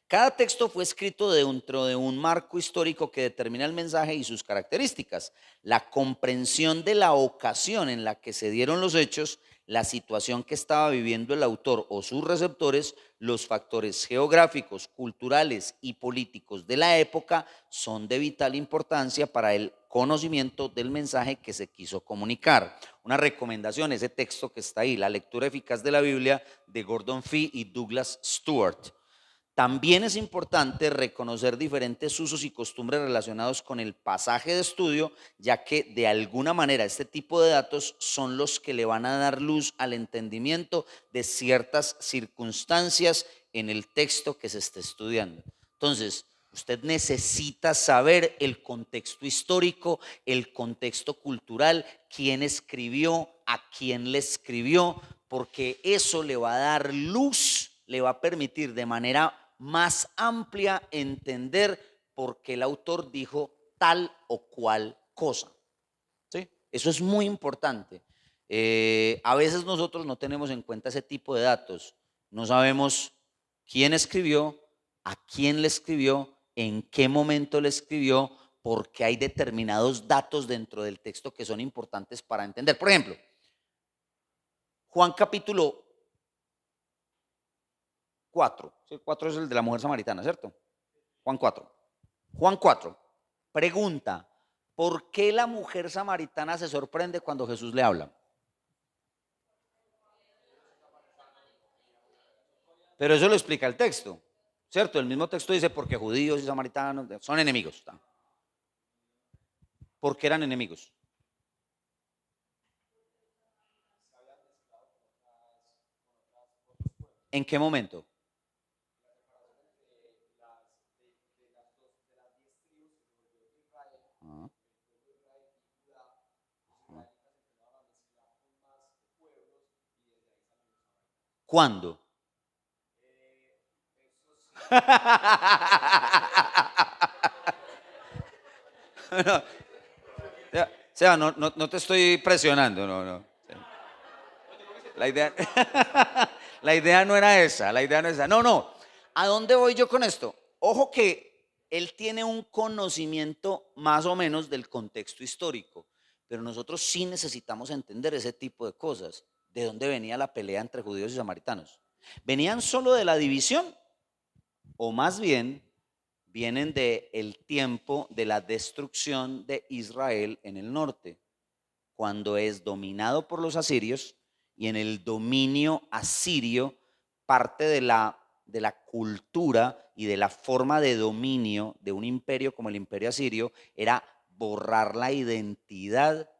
Cada texto fue escrito dentro de un marco histórico que determina el mensaje y sus características. La comprensión de la ocasión en la que se dieron los hechos, la situación que estaba viviendo el autor o sus receptores, los factores geográficos, culturales y políticos de la época son de vital importancia para el conocimiento del mensaje que se quiso comunicar. Una recomendación, ese texto que está ahí, La lectura eficaz de la Biblia, de Gordon Fee y Douglas Stewart. También es importante reconocer diferentes usos y costumbres relacionados con el pasaje de estudio, ya que de alguna manera este tipo de datos son los que le van a dar luz al entendimiento de ciertas circunstancias en el texto que se esté estudiando. Entonces, usted necesita saber el contexto histórico, el contexto cultural, quién escribió, a quién le escribió, porque eso le va a dar luz, le va a permitir de manera más amplia entender por qué el autor dijo tal o cual cosa. ¿Sí? Eso es muy importante. A veces nosotros no tenemos en cuenta ese tipo de datos. No sabemos quién escribió, a quién le escribió, en qué momento le escribió, porque hay determinados datos dentro del texto que son importantes para entender. Por ejemplo, Juan capítulo 4. ¿Sí? 4 es el de la mujer samaritana, ¿cierto? Juan 4. Juan 4. Pregunta, ¿por qué la mujer samaritana se sorprende cuando Jesús le habla? Pero eso lo explica el texto, ¿cierto? El mismo texto dice, porque judíos y samaritanos son enemigos. ¿Por qué eran enemigos? ¿En qué momento? Ah, ah. ¿Cuándo? no. Seba, no te estoy presionando, no. La idea, la idea no era esa, la idea no es esa. No. ¿A dónde voy yo con esto? Ojo que él tiene un conocimiento más o menos del contexto histórico, pero nosotros sí necesitamos entender ese tipo de cosas. ¿De dónde venía la pelea entre judíos y samaritanos? ¿Venían solo de la división? O más bien, vienen del tiempo de la destrucción de Israel en el norte, cuando es dominado por los asirios, y en el dominio asirio parte de la cultura y de la forma de dominio de un imperio como el imperio asirio era borrar la identidad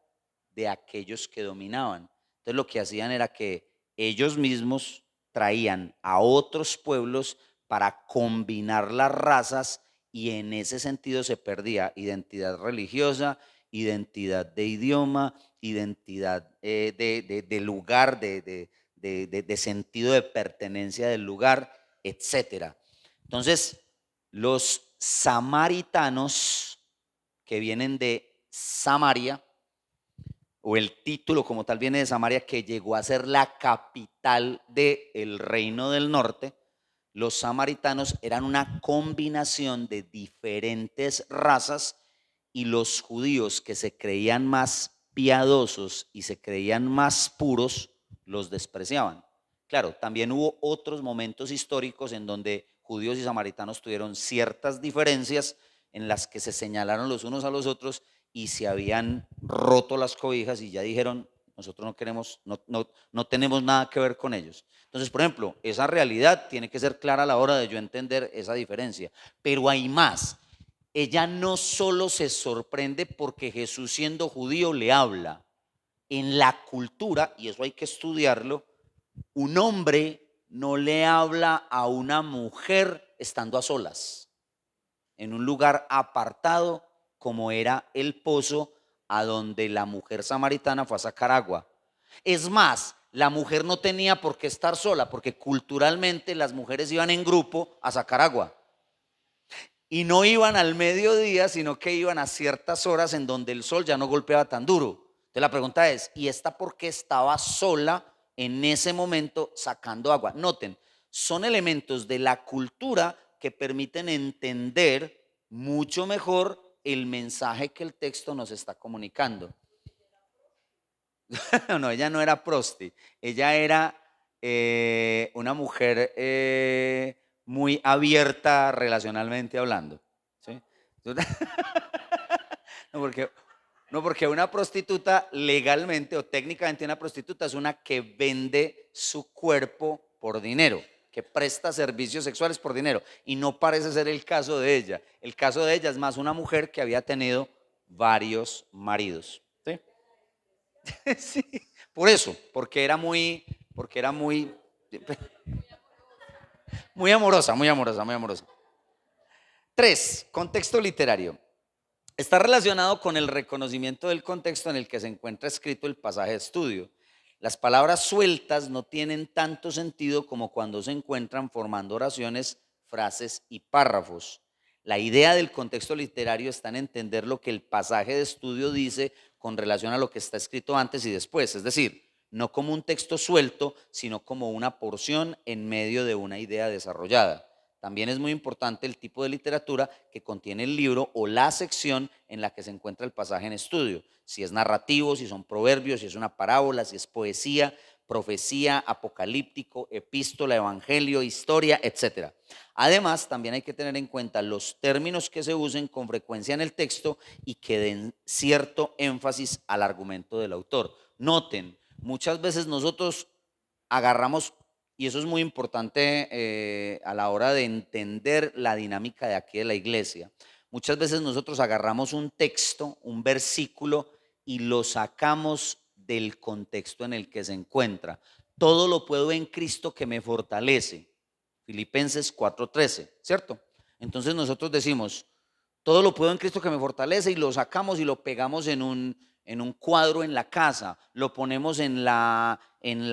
de aquellos que dominaban. Entonces lo que hacían era que ellos mismos traían a otros pueblos para combinar las razas, y en ese sentido se perdía identidad religiosa, identidad de idioma, identidad de lugar, de sentido de pertenencia del lugar, etcétera. Entonces, los samaritanos, que vienen de Samaria, o el título como tal viene de Samaria, que llegó a ser la capital del reino del norte. Los samaritanos eran una combinación de diferentes razas, y los judíos, que se creían más piadosos y se creían más puros, los despreciaban. Claro, también hubo otros momentos históricos en donde judíos y samaritanos tuvieron ciertas diferencias, en las que se señalaron los unos a los otros y se habían roto las cobijas y ya dijeron: nosotros no queremos, no tenemos nada que ver con ellos. Entonces, por ejemplo, esa realidad tiene que ser clara a la hora de yo entender esa diferencia. Pero hay más. Ella no solo se sorprende porque Jesús, siendo judío, le habla. En la cultura, y eso hay que estudiarlo, un hombre no le habla a una mujer estando a solas, en un lugar apartado, como era el pozo a donde la mujer samaritana fue a sacar agua. Es más, la mujer no tenía por qué estar sola, porque culturalmente las mujeres iban en grupo a sacar agua. Y no iban al mediodía, sino que iban a ciertas horas en donde el sol ya no golpeaba tan duro. Entonces la pregunta es: ¿y esta por qué estaba sola en ese momento sacando agua? Noten, son elementos de la cultura que permiten entender mucho mejor el mensaje que el texto nos está comunicando. No, ella no era prosti, ella era una mujer muy abierta relacionalmente hablando. ¿Sí? No, porque una prostituta legalmente o técnicamente, una prostituta es una que vende su cuerpo por dinero, que presta servicios sexuales por dinero, y no parece ser el caso de ella. El caso de ella es más una mujer que había tenido varios maridos. ¿Sí? Sí, por eso, porque era muy, muy amorosa, muy amorosa, muy amorosa. 3, contexto literario. Está relacionado con el reconocimiento del contexto en el que se encuentra escrito el pasaje de estudio. Las palabras sueltas no tienen tanto sentido como cuando se encuentran formando oraciones, frases y párrafos. La idea del contexto literario está en entender lo que el pasaje de estudio dice con relación a lo que está escrito antes y después, es decir, no como un texto suelto, sino como una porción en medio de una idea desarrollada. También es muy importante el tipo de literatura que contiene el libro o la sección en la que se encuentra el pasaje en estudio. Si es narrativo, si son proverbios, si es una parábola, si es poesía, profecía, apocalíptico, epístola, evangelio, historia, etc. Además, también hay que tener en cuenta los términos que se usen con frecuencia en el texto y que den cierto énfasis al argumento del autor. Noten, muchas veces nosotros agarramos, y eso es muy importante a la hora de entender la dinámica de aquí de la iglesia. Muchas veces nosotros agarramos un texto, un versículo, y lo sacamos del contexto en el que se encuentra. Todo lo puedo en Cristo que me fortalece. Filipenses 4:13, ¿cierto? Entonces nosotros decimos: todo lo puedo en Cristo que me fortalece, y lo sacamos y lo pegamos en un cuadro en la casa, lo ponemos encima en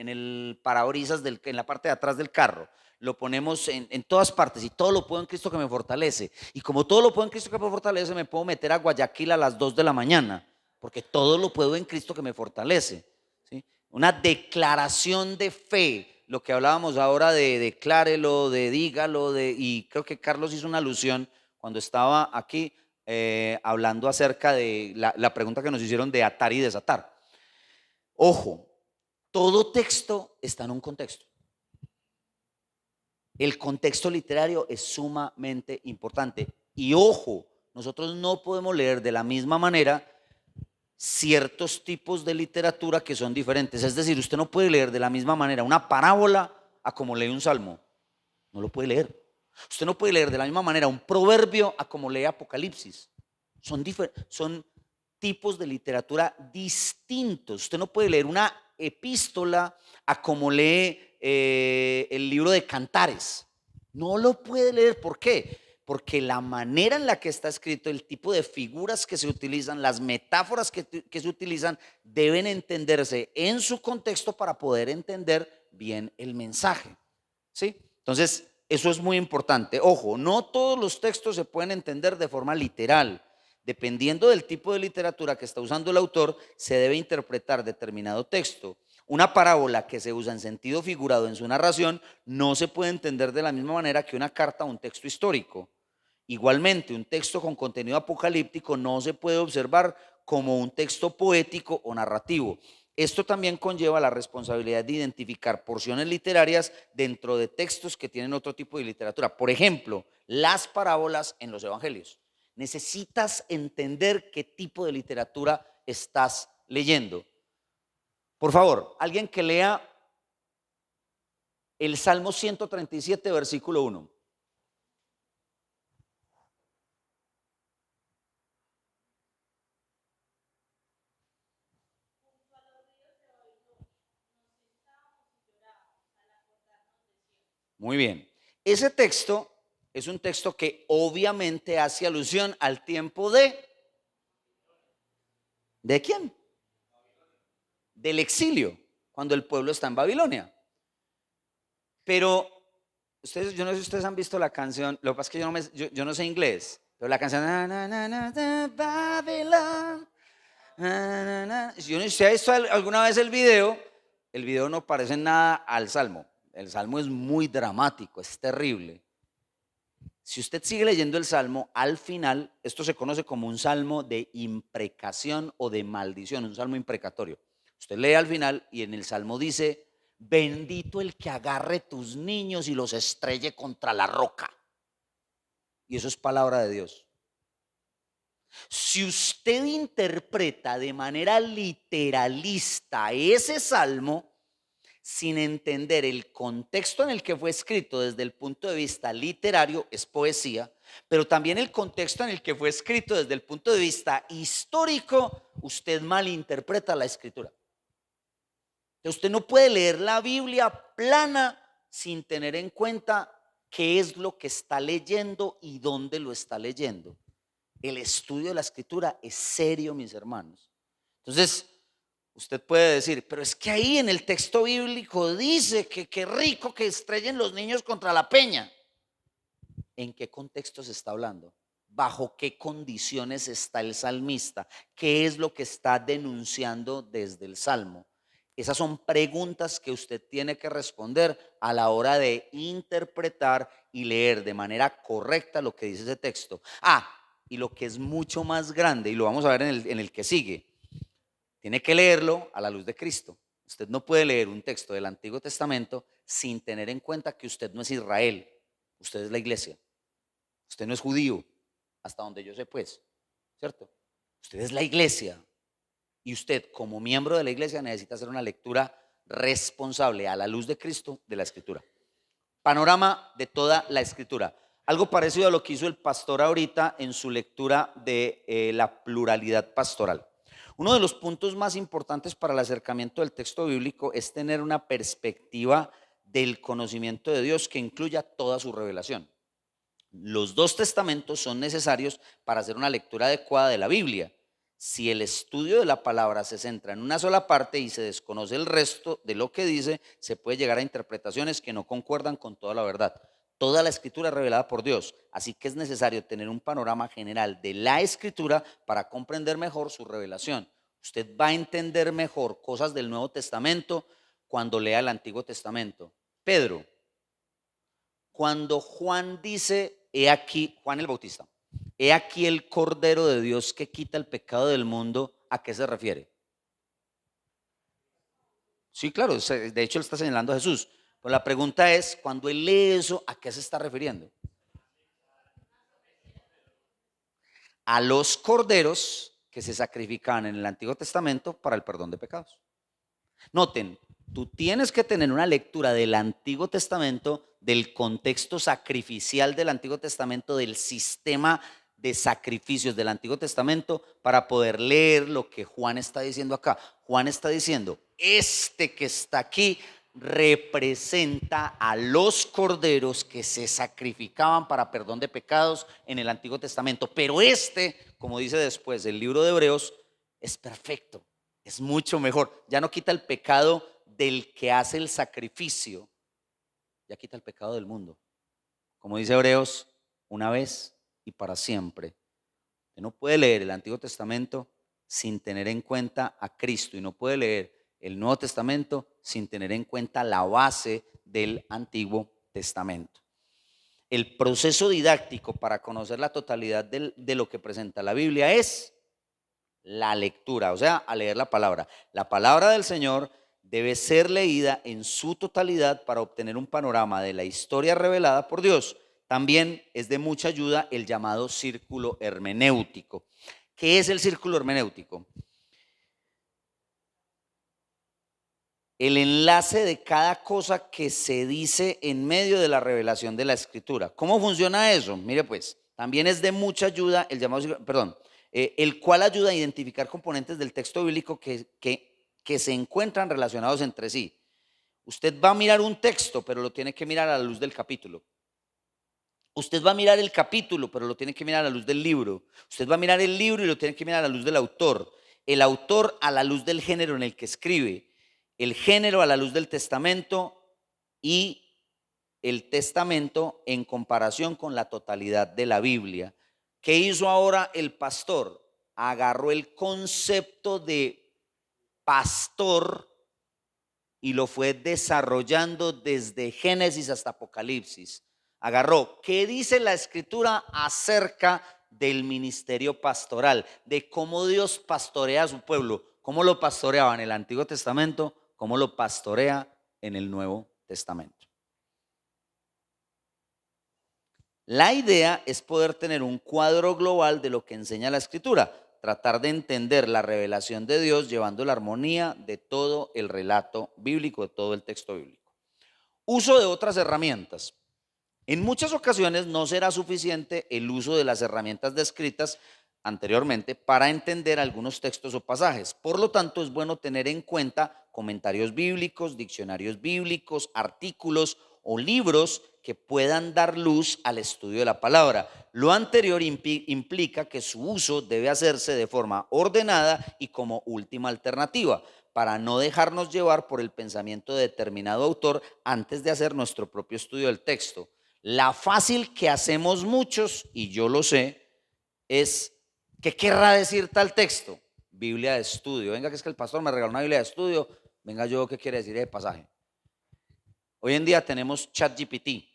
el parabrisas en la parte de atrás del carro, lo ponemos en todas partes, y todo lo puedo en Cristo que me fortalece. Y como todo lo puedo en Cristo que me fortalece, me puedo meter a Guayaquil a las 2 de la mañana, porque todo lo puedo en Cristo que me fortalece, ¿sí? Una declaración de fe, lo que hablábamos ahora de declárelo, de dígalo, y creo que Carlos hizo una alusión cuando estaba aquí hablando acerca de la pregunta que nos hicieron de atar y desatar. Ojo, todo texto está en un contexto. El contexto literario es sumamente importante. Y ojo, nosotros no podemos leer de la misma manera ciertos tipos de literatura que son diferentes. Es decir, usted no puede leer de la misma manera una parábola a como lee un salmo. No lo puede leer. Usted no puede leer de la misma manera un proverbio a como lee Apocalipsis. Son tipos de literatura distintos. Usted no puede leer una epístola a como lee el libro de Cantares. No lo puede leer. ¿Por qué? Porque la manera en la que está escrito, el tipo de figuras que se utilizan, las metáforas que se utilizan, deben entenderse en su contexto para poder entender bien el mensaje, ¿sí? Entonces, eso es muy importante. Ojo, no todos los textos se pueden entender de forma literal. Dependiendo del tipo de literatura que está usando el autor, se debe interpretar determinado texto. Una parábola que se usa en sentido figurado en su narración no se puede entender de la misma manera que una carta o un texto histórico. Igualmente, un texto con contenido apocalíptico no se puede observar como un texto poético o narrativo. Esto también conlleva la responsabilidad de identificar porciones literarias dentro de textos que tienen otro tipo de literatura. Por ejemplo, las parábolas en los evangelios. Necesitas entender qué tipo de literatura estás leyendo. Por favor, alguien que lea el Salmo 137, versículo 1. Muy bien. Ese texto es un texto que obviamente hace alusión al tiempo ¿de quién? Del exilio, cuando el pueblo está en Babilonia. Pero ustedes, yo no sé si ustedes han visto la canción, lo que pasa es que yo no sé inglés, pero la canción Babylon, yo no sé si ha visto alguna vez el video no parece nada al Salmo. El Salmo es muy dramático, es terrible. Si usted sigue leyendo el Salmo, al final, esto se conoce como un salmo de imprecación o de maldición, un salmo imprecatorio. Usted lee al final y en el Salmo dice, bendito el que agarre tus niños y los estrelle contra la roca. Y eso es palabra de Dios. Si usted interpreta de manera literalista ese salmo, sin entender el contexto en el que fue escrito desde el punto de vista literario, es poesía, pero también el contexto en el que fue escrito desde el punto de vista histórico, usted malinterpreta la escritura. Usted no puede leer la Biblia plana sin tener en cuenta qué es lo que está leyendo y dónde lo está leyendo. El estudio de la escritura es serio, mis hermanos. Entonces, usted puede decir, pero es que ahí en el texto bíblico dice que qué rico que estrellen los niños contra la peña. ¿En qué contexto se está hablando? ¿Bajo qué condiciones está el salmista? ¿Qué es lo que está denunciando desde el salmo? Esas son preguntas que usted tiene que responder a la hora de interpretar y leer de manera correcta lo que dice ese texto. Y lo que es mucho más grande, y lo vamos a ver en el que sigue, tiene que leerlo a la luz de Cristo. Usted no puede leer un texto del Antiguo Testamento sin tener en cuenta que usted no es Israel, usted es la iglesia. Usted no es judío, hasta donde yo sé, pues, ¿cierto? Usted es la iglesia y usted como miembro de la iglesia necesita hacer una lectura responsable a la luz de Cristo de la Escritura. Panorama de toda la Escritura. Algo parecido a lo que hizo el pastor ahorita en su lectura de la pluralidad pastoral. Uno de los puntos más importantes para el acercamiento del texto bíblico es tener una perspectiva del conocimiento de Dios que incluya toda su revelación. Los dos testamentos son necesarios para hacer una lectura adecuada de la Biblia. Si el estudio de la palabra se centra en una sola parte y se desconoce el resto de lo que dice, se puede llegar a interpretaciones que no concuerdan con toda la verdad. Toda la escritura es revelada por Dios, así que es necesario tener un panorama general de la escritura para comprender mejor su revelación. Usted va a entender mejor cosas del Nuevo Testamento cuando lea el Antiguo Testamento. Pedro, cuando Juan dice, he aquí, Juan el Bautista, he aquí el Cordero de Dios que quita el pecado del mundo, ¿a qué se refiere? Sí, claro, de hecho él está señalando a Jesús. Pero la pregunta es, cuando él lee eso, ¿a qué se está refiriendo? A los corderos que se sacrificaban en el Antiguo Testamento para el perdón de pecados. Noten, tú tienes que tener una lectura del Antiguo Testamento, del contexto sacrificial del Antiguo Testamento, del sistema de sacrificios del Antiguo Testamento para poder leer lo que Juan está diciendo acá. Juan está diciendo, este que está aquí representa a los corderos que se sacrificaban para perdón de pecados en el Antiguo Testamento, pero este, como dice después el libro de Hebreos, es perfecto. Es mucho mejor. Ya no quita el pecado del que hace el sacrificio, ya quita el pecado del mundo. Como dice Hebreos, una vez y para siempre. Usted no puede leer el Antiguo Testamento sin tener en cuenta a Cristo y no puede leer el Nuevo Testamento sin tener en cuenta la base del Antiguo Testamento. El proceso didáctico para conocer la totalidad de lo que presenta la Biblia es la lectura, o sea, a leer la palabra. La palabra del Señor debe ser leída en su totalidad para obtener un panorama de la historia revelada por Dios. También es de mucha ayuda el llamado círculo hermenéutico. ¿Qué es el círculo hermenéutico? El enlace de cada cosa que se dice en medio de la revelación de la Escritura. ¿Cómo funciona eso? Mire pues, también es de mucha ayuda el llamado, el cual ayuda a identificar componentes del texto bíblico que se encuentran relacionados entre sí. Usted va a mirar un texto, pero lo tiene que mirar a la luz del capítulo. Usted va a mirar el capítulo, pero lo tiene que mirar a la luz del libro. Usted va a mirar el libro y lo tiene que mirar a la luz del autor. El autor a la luz del género en el que escribe. El género a la luz del testamento y el testamento en comparación con la totalidad de la Biblia. ¿Qué hizo ahora el pastor? Agarró el concepto de pastor y lo fue desarrollando desde Génesis hasta Apocalipsis. Agarró, ¿qué dice la Escritura acerca del ministerio pastoral? De cómo Dios pastorea a su pueblo, cómo lo pastoreaba en el Antiguo Testamento, cómo lo pastorea en el Nuevo Testamento. La idea es poder tener un cuadro global de lo que enseña la Escritura, tratar de entender la revelación de Dios llevando la armonía de todo el relato bíblico, de todo el texto bíblico. Uso de otras herramientas. En muchas ocasiones no será suficiente el uso de las herramientas descritas anteriormente para entender algunos textos o pasajes. Por lo tanto, es bueno tener en cuenta comentarios bíblicos, diccionarios bíblicos, artículos o libros que puedan dar luz al estudio de la palabra. Lo anterior implica que su uso debe hacerse de forma ordenada y como última alternativa, para no dejarnos llevar por el pensamiento de determinado autor antes de hacer nuestro propio estudio del texto. La fácil que hacemos muchos, y yo lo sé, es ¿qué querrá decir tal texto? Biblia de estudio. Venga, que es que el pastor me regaló una Biblia de estudio. Venga, yo, ¿qué quiere decir ese pasaje? Hoy en día tenemos ChatGPT.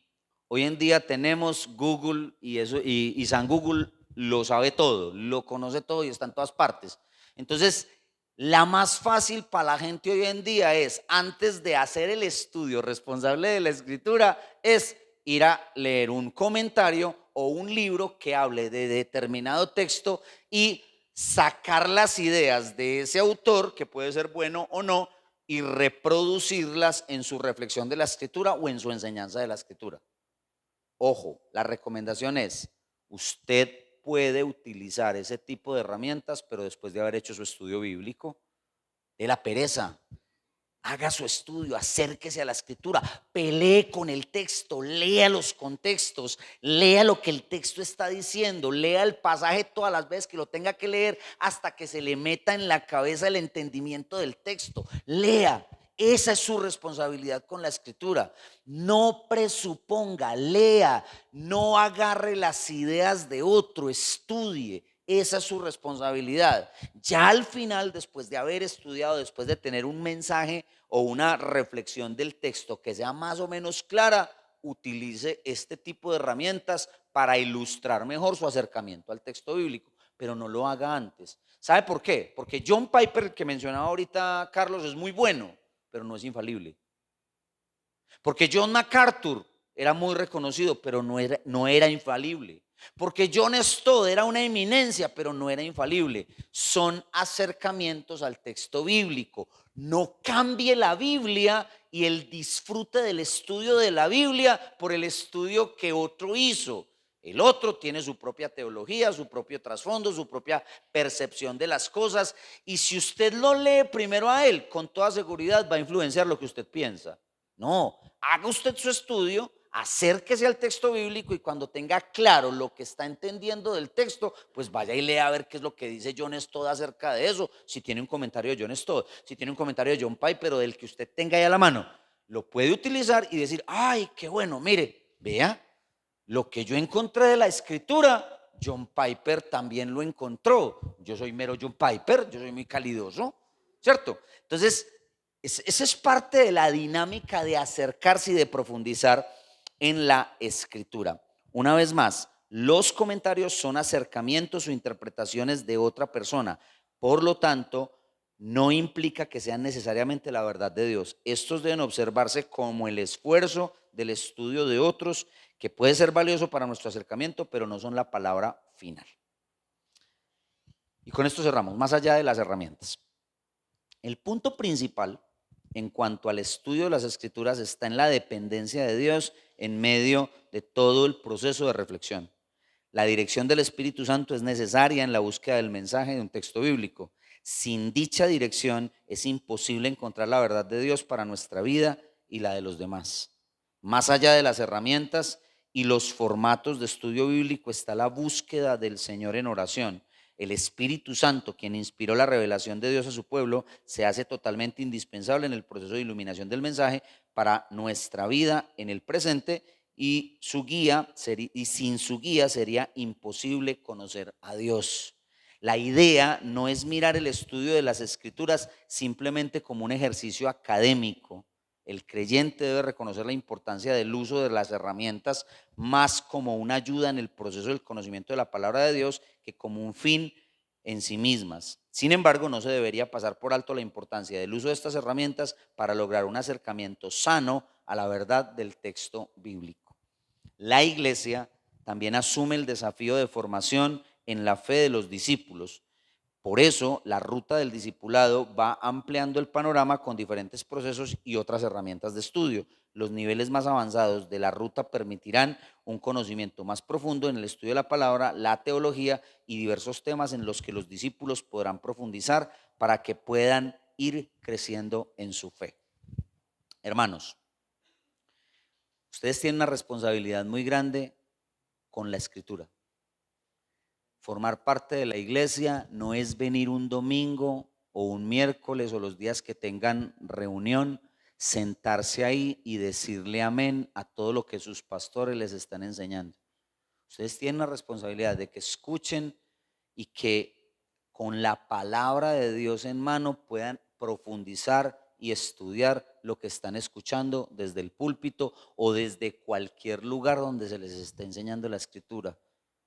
Hoy en día tenemos Google y eso, y San Google lo sabe todo, lo conoce todo y está en todas partes. Entonces, la más fácil para la gente hoy en día es, antes de hacer el estudio responsable de la escritura, es ir a leer un comentario o un libro que hable de determinado texto y sacar las ideas de ese autor, que puede ser bueno o no, y reproducirlas en su reflexión de la escritura o en su enseñanza de la escritura. Ojo, la recomendación es, usted puede utilizar ese tipo de herramientas, pero después de haber hecho su estudio bíblico. De la pereza. Haga su estudio, acérquese a la escritura, pelee con el texto, lea los contextos, lea lo que el texto está diciendo, lea el pasaje todas las veces que lo tenga que leer hasta que se le meta en la cabeza el entendimiento del texto. Lea, esa es su responsabilidad con la escritura. No presuponga, lea, no agarre las ideas de otro, estudie. Esa es su responsabilidad. Ya al final, después de haber estudiado, después de tener un mensaje o una reflexión del texto que sea más o menos clara, utilice este tipo de herramientas para ilustrar mejor su acercamiento al texto bíblico, pero no lo haga antes. ¿Sabe por qué? Porque John Piper, que mencionaba ahorita Carlos, es muy bueno, pero no es infalible. Porque John MacArthur era muy reconocido, pero no era infalible. Porque John Stott era una eminencia, pero no era infalible. Son acercamientos al texto bíblico. No cambie la Biblia y el disfrute del estudio de la Biblia por el estudio que otro hizo. El otro tiene su propia teología, su propio trasfondo, su propia percepción de las cosas. Y si usted lo lee primero a él, con toda seguridad va a influenciar lo que usted piensa. No, haga usted su estudio, acérquese al texto bíblico y cuando tenga claro lo que está entendiendo del texto, pues vaya y lea a ver qué es lo que dice John Stott acerca de eso. Si tiene un comentario de John Stott, si tiene un comentario de John Piper o del que usted tenga ahí a la mano, lo puede utilizar y decir, ay, qué bueno, mire, vea, lo que yo encontré de la escritura, John Piper también lo encontró. Yo soy mero John Piper, yo soy muy calidoso, ¿cierto? Entonces, esa es parte de la dinámica de acercarse y de profundizar en la escritura. Una vez más, los comentarios son acercamientos o interpretaciones de otra persona. Por lo tanto, no implica que sean necesariamente la verdad de Dios. Estos deben observarse como el esfuerzo del estudio de otros, que puede ser valioso para nuestro acercamiento, pero no son la palabra final. Y con esto cerramos, más allá de las herramientas. El punto principal en cuanto al estudio de las escrituras está en la dependencia de Dios en medio de todo el proceso de reflexión. La dirección del Espíritu Santo es necesaria en la búsqueda del mensaje de un texto bíblico. Sin dicha dirección es imposible encontrar la verdad de Dios para nuestra vida y la de los demás. Más allá de las herramientas y los formatos de estudio bíblico está la búsqueda del Señor en oración. El Espíritu Santo, quien inspiró la revelación de Dios a su pueblo, se hace totalmente indispensable en el proceso de iluminación del mensaje para nuestra vida en el presente y sin su guía sería imposible conocer a Dios. La idea no es mirar el estudio de las escrituras simplemente como un ejercicio académico. El creyente debe reconocer la importancia del uso de las herramientas más como una ayuda en el proceso del conocimiento de la palabra de Dios que como un fin en sí mismas. Sin embargo, no se debería pasar por alto la importancia del uso de estas herramientas para lograr un acercamiento sano a la verdad del texto bíblico. La iglesia también asume el desafío de formación en la fe de los discípulos. Por eso, la ruta del discipulado va ampliando el panorama con diferentes procesos y otras herramientas de estudio. Los niveles más avanzados de la ruta permitirán un conocimiento más profundo en el estudio de la palabra, la teología y diversos temas en los que los discípulos podrán profundizar para que puedan ir creciendo en su fe. Hermanos, ustedes tienen una responsabilidad muy grande con la escritura. Formar parte de la iglesia no es venir un domingo o un miércoles o los días que tengan reunión, sentarse ahí y decirle amén a todo lo que sus pastores les están enseñando. Ustedes tienen la responsabilidad de que escuchen y que con la palabra de Dios en mano puedan profundizar y estudiar lo que están escuchando desde el púlpito o desde cualquier lugar donde se les esté enseñando la escritura.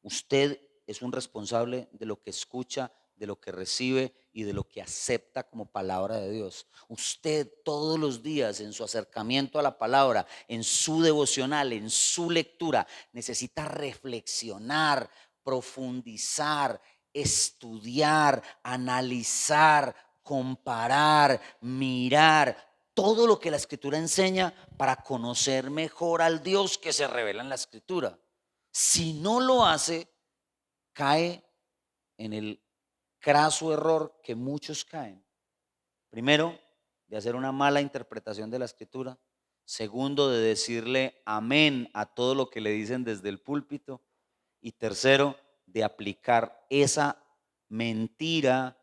Usted es un responsable de lo que escucha, de lo que recibe y de lo que acepta como palabra de Dios. Usted todos los días en su acercamiento a la palabra, en su devocional, en su lectura, necesita reflexionar, profundizar, estudiar, analizar, comparar, mirar todo lo que la escritura enseña para conocer mejor al Dios que se revela en la escritura. Si no lo hace, cae en el craso error que muchos caen. Primero, de hacer una mala interpretación de la escritura. Segundo, de decirle amén a todo lo que le dicen desde el púlpito. Y tercero, de aplicar esa mentira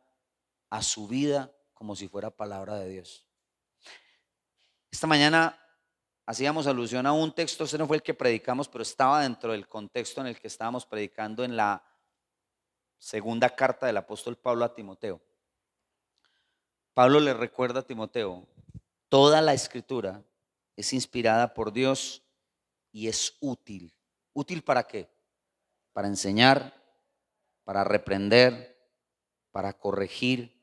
a su vida como si fuera palabra de Dios. Esta mañana hacíamos alusión a un texto, ese no fue el que predicamos, pero estaba dentro del contexto en el que estábamos predicando en la segunda carta del apóstol Pablo a Timoteo. Pablo le recuerda a Timoteo, toda la escritura es inspirada por Dios y es útil. ¿Útil para qué? Para enseñar, para reprender, para corregir,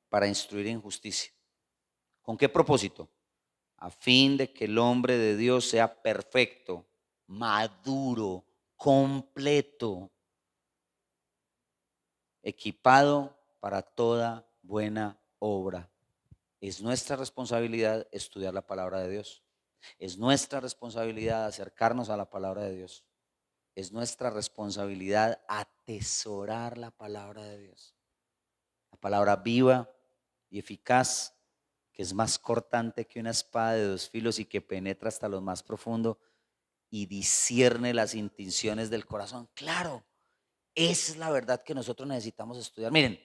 para instruir en justicia. ¿Con qué propósito? A fin de que el hombre de Dios sea perfecto, maduro, completo, equipado para toda buena obra. Es nuestra responsabilidad estudiar la palabra de Dios. Es nuestra responsabilidad acercarnos a la palabra de Dios. Es nuestra responsabilidad atesorar la palabra de Dios. La palabra viva y eficaz, que es más cortante que una espada de dos filos y que penetra hasta lo más profundo y discierne las intenciones del corazón. Claro, esa es la verdad que nosotros necesitamos estudiar. Miren,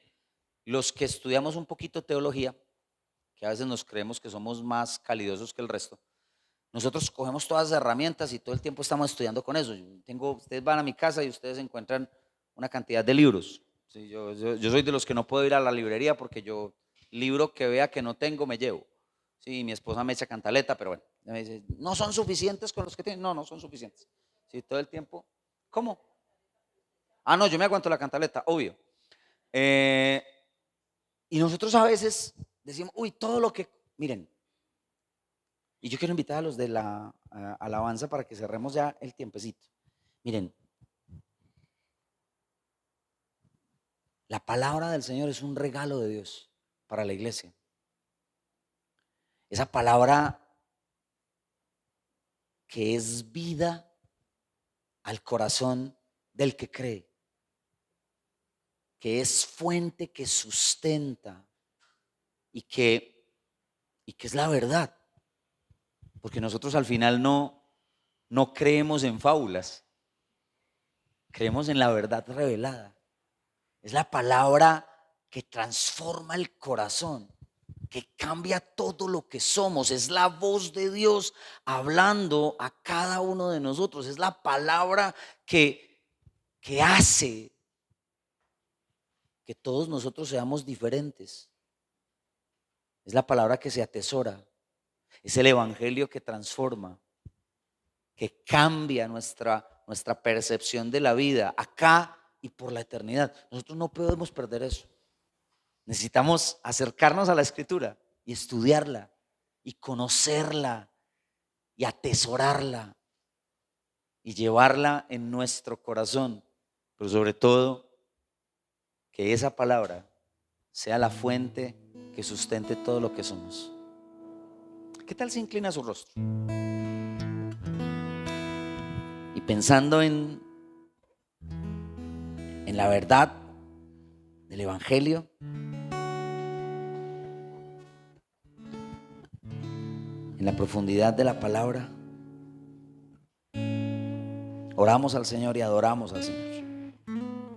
los que estudiamos un poquito teología, que a veces nos creemos que somos más calidosos que el resto, nosotros cogemos todas las herramientas y todo el tiempo estamos estudiando con eso. Ustedes van a mi casa y ustedes encuentran una cantidad de libros. Sí, yo soy de los que no puedo ir a la librería porque yo, libro que vea que no tengo, me llevo. Sí, mi esposa me echa cantaleta, pero bueno, me dice, ¿no son suficientes con los que tienen? No, no son suficientes. Sí, todo el tiempo. ¿Cómo? Ah, no, yo me aguanto la cantaleta, obvio. Y nosotros a veces decimos, uy, todo lo que, miren, y yo quiero invitar a los de la alabanza para que cerremos ya el tiempecito. Miren, la palabra del Señor es un regalo de Dios para la iglesia. Esa palabra que es vida al corazón del que cree, que es fuente que sustenta y que es la verdad. Porque nosotros al final no creemos en fábulas, creemos en la verdad revelada. Es la palabra que transforma el corazón, que cambia todo lo que somos. Es la voz de Dios hablando a cada uno de nosotros. Es la palabra que hace que todos nosotros seamos diferentes. Es la palabra que se atesora. Es el evangelio que transforma, que cambia nuestra percepción de la vida acá y por la eternidad. Nosotros no podemos perder eso. Necesitamos acercarnos a la escritura y estudiarla y conocerla y atesorarla y llevarla en nuestro corazón, pero sobre todo que esa palabra sea la fuente que sustente todo lo que somos. ¿Qué tal si inclina su rostro? Y pensando en la verdad del evangelio, en la profundidad de la palabra, oramos al Señor y adoramos al Señor.